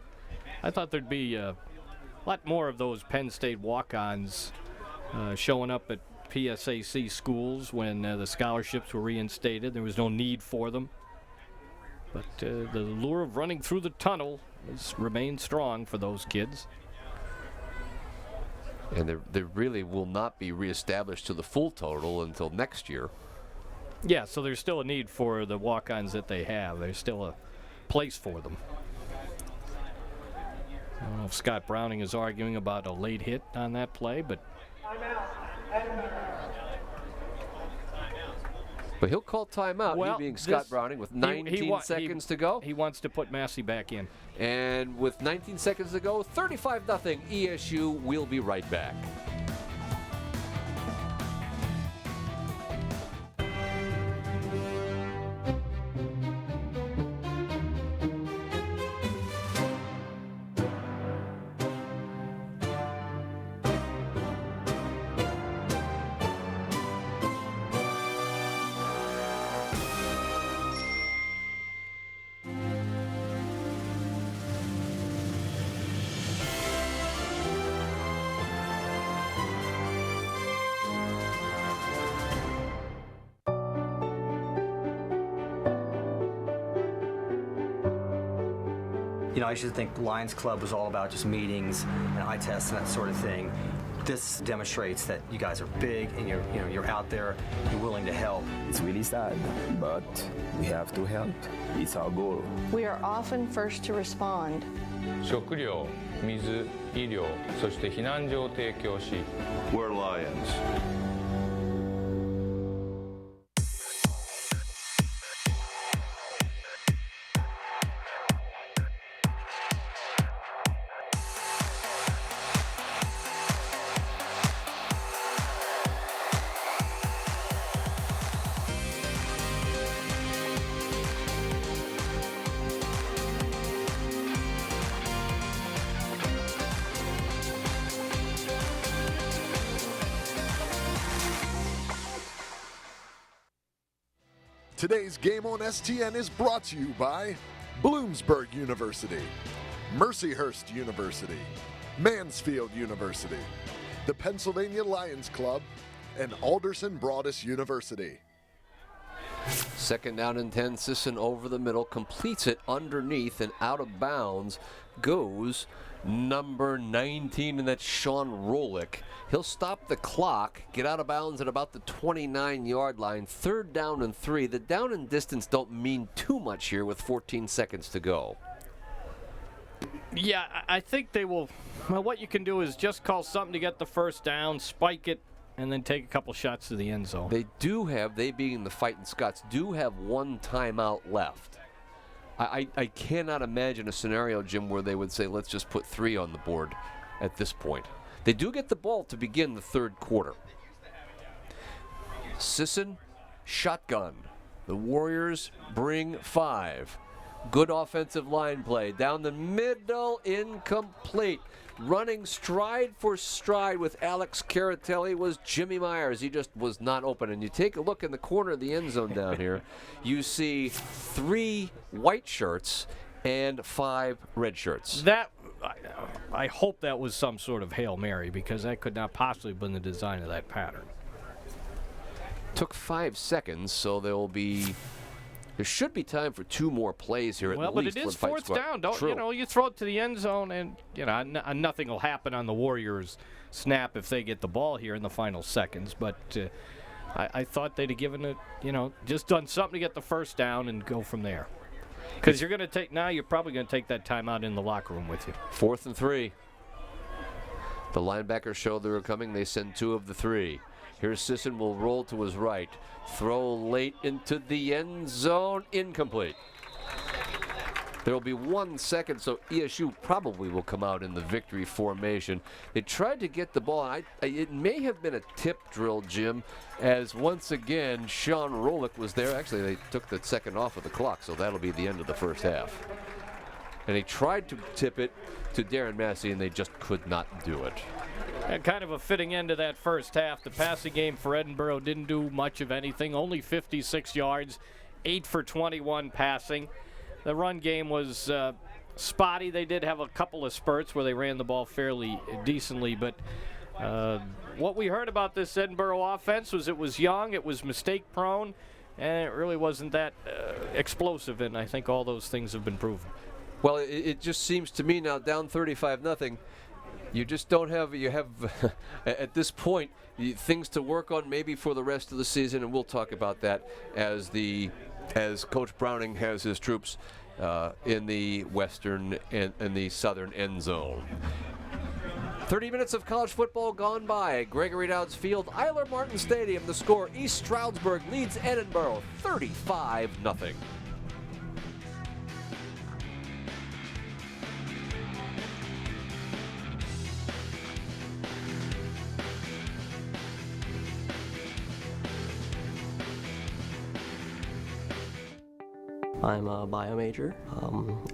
I thought there'd be a lot more of those Penn State walk-ons showing up at PSAC schools when the scholarships were reinstated. There was no need for them. But the lure of running through the tunnel has remained strong for those kids. And they really will not be reestablished to the full total until next year. Yeah, so there's still a need for the walk-ons that they have. There's still a place for them. I don't know if Scott Browning is arguing about a late hit on that play, but he'll call timeout, well, he being Scott Browning with 19 seconds to go. He wants to put Massey back in. And with 19 seconds to go, 35-0 ESU. We'll be right back. You know, I used to think Lions Club was all about just meetings and eye tests and that sort of thing. This demonstrates that you guys are big and you're out there, you're willing to help. It's really sad, but we have to help. It's our goal. We are often first to respond. 食料、水、医療、そして避難所を提供し We're Lions. Today's game on STN is brought to you by Bloomsburg University, Mercyhurst University, Mansfield University, the Pennsylvania Lions Club, and Alderson Broadus University. Second down and 10, Sisson over the middle, completes it underneath and out of bounds goes number 19, and that's Sean Rolick. He'll stop the clock, get out of bounds at about the 29-yard line. Third down and 3. The down and distance don't mean too much here with 14 seconds to go. Yeah, I think they will. Well, what you can do is just call something to get the first down, spike it, and then take a couple shots to the end zone. They being the Fighting Scots, do have one timeout left. I cannot imagine a scenario, Jim, where they would say, let's just put 3 on the board at this point. They do get the ball to begin the third quarter. Sisson, shotgun. The Warriors bring 5. Good offensive line play. Down the middle, incomplete. Running stride for stride with Alex Caratelli was Jimmy Myers. He just was not open. And you take a look in the corner of the end zone down here, you see 3 white shirts and 5 red shirts. I hope that was some sort of Hail Mary, because that could not possibly have been the design of that pattern. Took 5 seconds, so there should be time for 2 more plays here at least. Well, but it is fourth down. You throw it to the end zone, and nothing will happen on the Warriors' snap if they get the ball here in the final seconds. But I thought they'd have given it, just done something to get the first down and go from there. Because you're probably going to take that timeout in the locker room with you. 4th and 3. The linebackers showed they were coming. They send 2 of the 3. Here's Sisson, will roll to his right. Throw late into the end zone, incomplete. There will be 1 second, so ESU probably will come out in the victory formation. They tried to get the ball. It may have been a tip drill, Jim, as once again Sean Rolick was there. Actually, they took the second off of the clock, so that'll be the end of the first half. And he tried to tip it to Darren Massey, and they just could not do it. And kind of a fitting end to that first half. The passing game for Edinboro didn't do much of anything, only 56 yards, 8 for 21 passing. The run game was spotty. They did have a couple of spurts where they ran the ball fairly decently, but what we heard about this Edinboro offense was it was young, it was mistake-prone, and it really wasn't that explosive, and I think all those things have been proven. Well, it just seems to me now, down 35-0, you just don't have, at this point, things to work on maybe for the rest of the season, and we'll talk about that as Coach Browning has his troops in the western and the southern end zone. 30 minutes of college football gone by at Gregory Dowds Field, Eiler Martin Stadium. The score, East Stroudsburg leads Edinboro 35-0. I'm a bio major.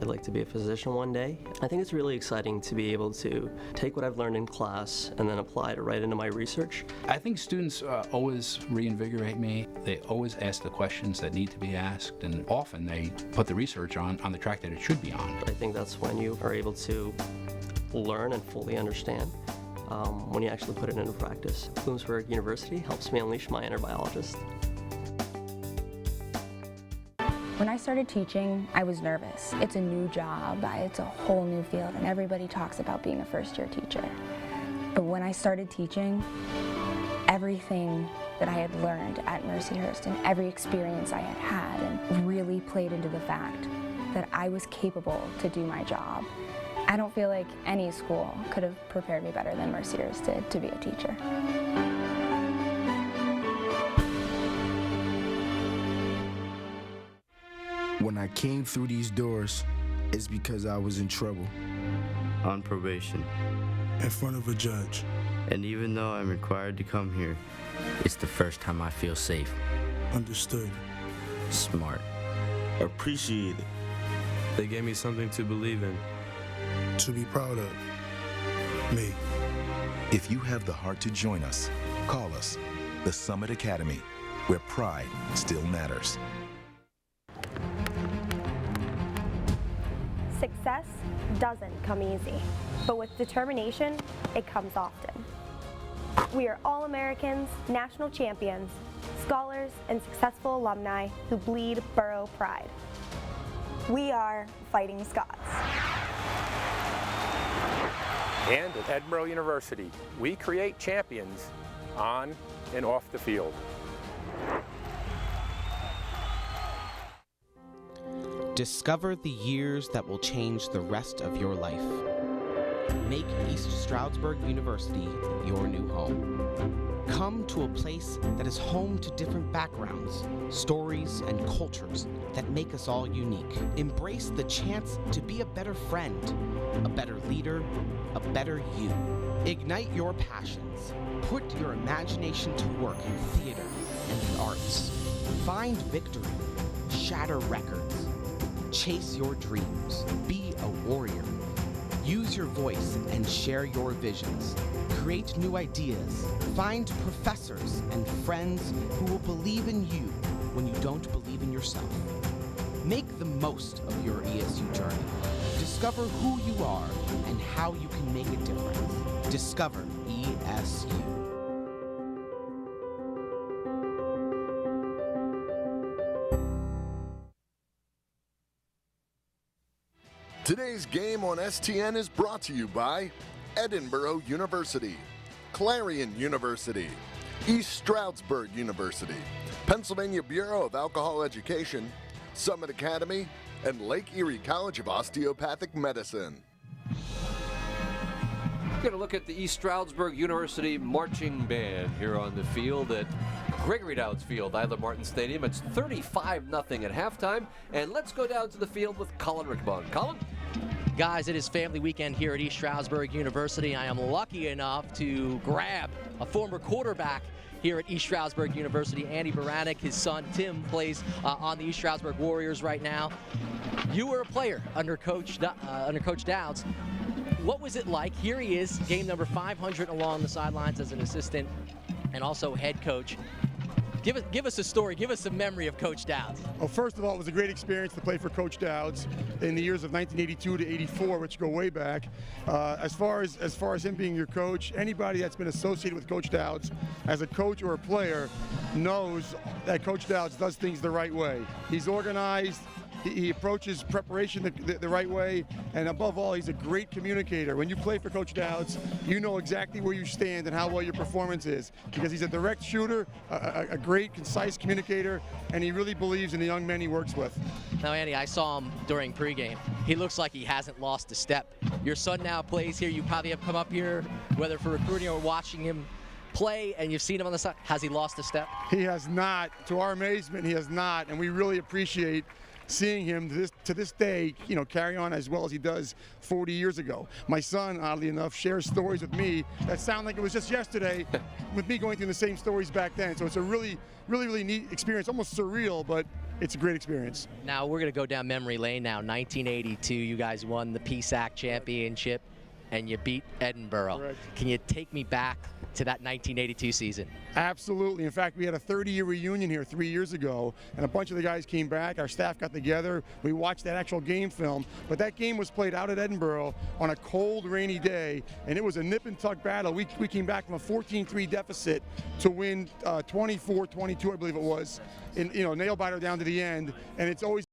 I'd like to be a physician one day. I think it's really exciting to be able to take what I've learned in class and then apply it right into my research. I think students always reinvigorate me. They always ask the questions that need to be asked, and often they put the research on the track that it should be on. I think that's when you are able to learn and fully understand when you actually put it into practice. Bloomsburg University helps me unleash my inner biologist. When I started teaching, I was nervous. It's a new job, it's a whole new field, and everybody talks about being a first-year teacher. But when I started teaching, everything that I had learned at Mercyhurst and every experience I had had and really played into the fact that I was capable to do my job. I don't feel like any school could have prepared me better than Mercyhurst did to be a teacher. When I came through these doors, it's because I was in trouble. On probation. In front of a judge. And even though I'm required to come here, it's the first time I feel safe. Understood. Smart. Appreciated. They gave me something to believe in. To be proud of. Me. If you have the heart to join us, call us. The Summit Academy, where pride still matters. Success doesn't come easy, but with determination, it comes often. We are all Americans, national champions, scholars, and successful alumni who bleed borough pride. We are Fighting Scots. And at Edinboro University, we create champions on and off the field. Discover the years that will change the rest of your life. Make East Stroudsburg University your new home. Come to a place that is home to different backgrounds, stories, and cultures that make us all unique. Embrace the chance to be a better friend, a better leader, a better you. Ignite your passions. Put your imagination to work in theater and the arts. Find victory. Shatter records. Chase your dreams. Be a warrior. Use your voice and share your visions. Create new ideas. Find professors and friends who will believe in you when you don't believe in yourself. Make the most of your ESU journey. Discover who you are and how you can make a difference. Discover ESU. Today's game on STN is brought to you by Edinboro University, Clarion University, East Stroudsburg University, Pennsylvania Bureau of Alcohol Education, Summit Academy, and Lake Erie College of Osteopathic Medicine. We're going to look at the East Stroudsburg University marching band here on the field at Gregory Dowds Field, Isla Martin Stadium. It's 35-0 at halftime. And let's go down to the field with Colin Rickabon. Colin? Guys, it is family weekend here at East Stroudsburg University. I am lucky enough to grab a former quarterback here at East Stroudsburg University. Andy Baranek, his son Tim, plays on the East Stroudsburg Warriors right now. You were a player under Coach Dowds. What was it like? Here he is, game number 500 along the sidelines as an assistant and also head coach. Give us a story. Give us a memory of Coach Dowds. Well, first of all, it was a great experience to play for Coach Dowds in the years of 1982 to 84, which go way back. As far as him being your coach, anybody that's been associated with Coach Dowds as a coach or a player knows that Coach Dowds does things the right way. He's organized. He approaches preparation the right way, and above all, he's a great communicator. When you play for Coach Dowds, you know exactly where you stand and how well your performance is, because he's a direct shooter, a great, concise communicator, and he really believes in the young men he works with. Now, Andy, I saw him during pregame. He looks like he hasn't lost a step. Your son now plays here. You probably have come up here, whether for recruiting or watching him play, and you've seen him on the side. Has he lost a step? He has not. To our amazement, he has not, and we really appreciate seeing him to this day, carry on as well as he does 40 years ago. My son, oddly enough, shares stories with me that sound like it was just yesterday with me going through the same stories back then. So it's a really, really, really neat experience, almost surreal, but it's a great experience. Now we're going to go down memory lane now. 1982, you guys won the PSAC championship and you beat Edinboro. Correct. Can you take me back to that 1982 season? Absolutely. In fact, we had a 30-year reunion here 3 years ago, and a bunch of the guys came back. Our staff got together. We watched that actual game film, but that game was played out at Edinboro on a cold, rainy day, and it was a nip-and-tuck battle. We came back from a 14-3 deficit to win 24-22, I believe it was, in nail-biter down to the end, and it's always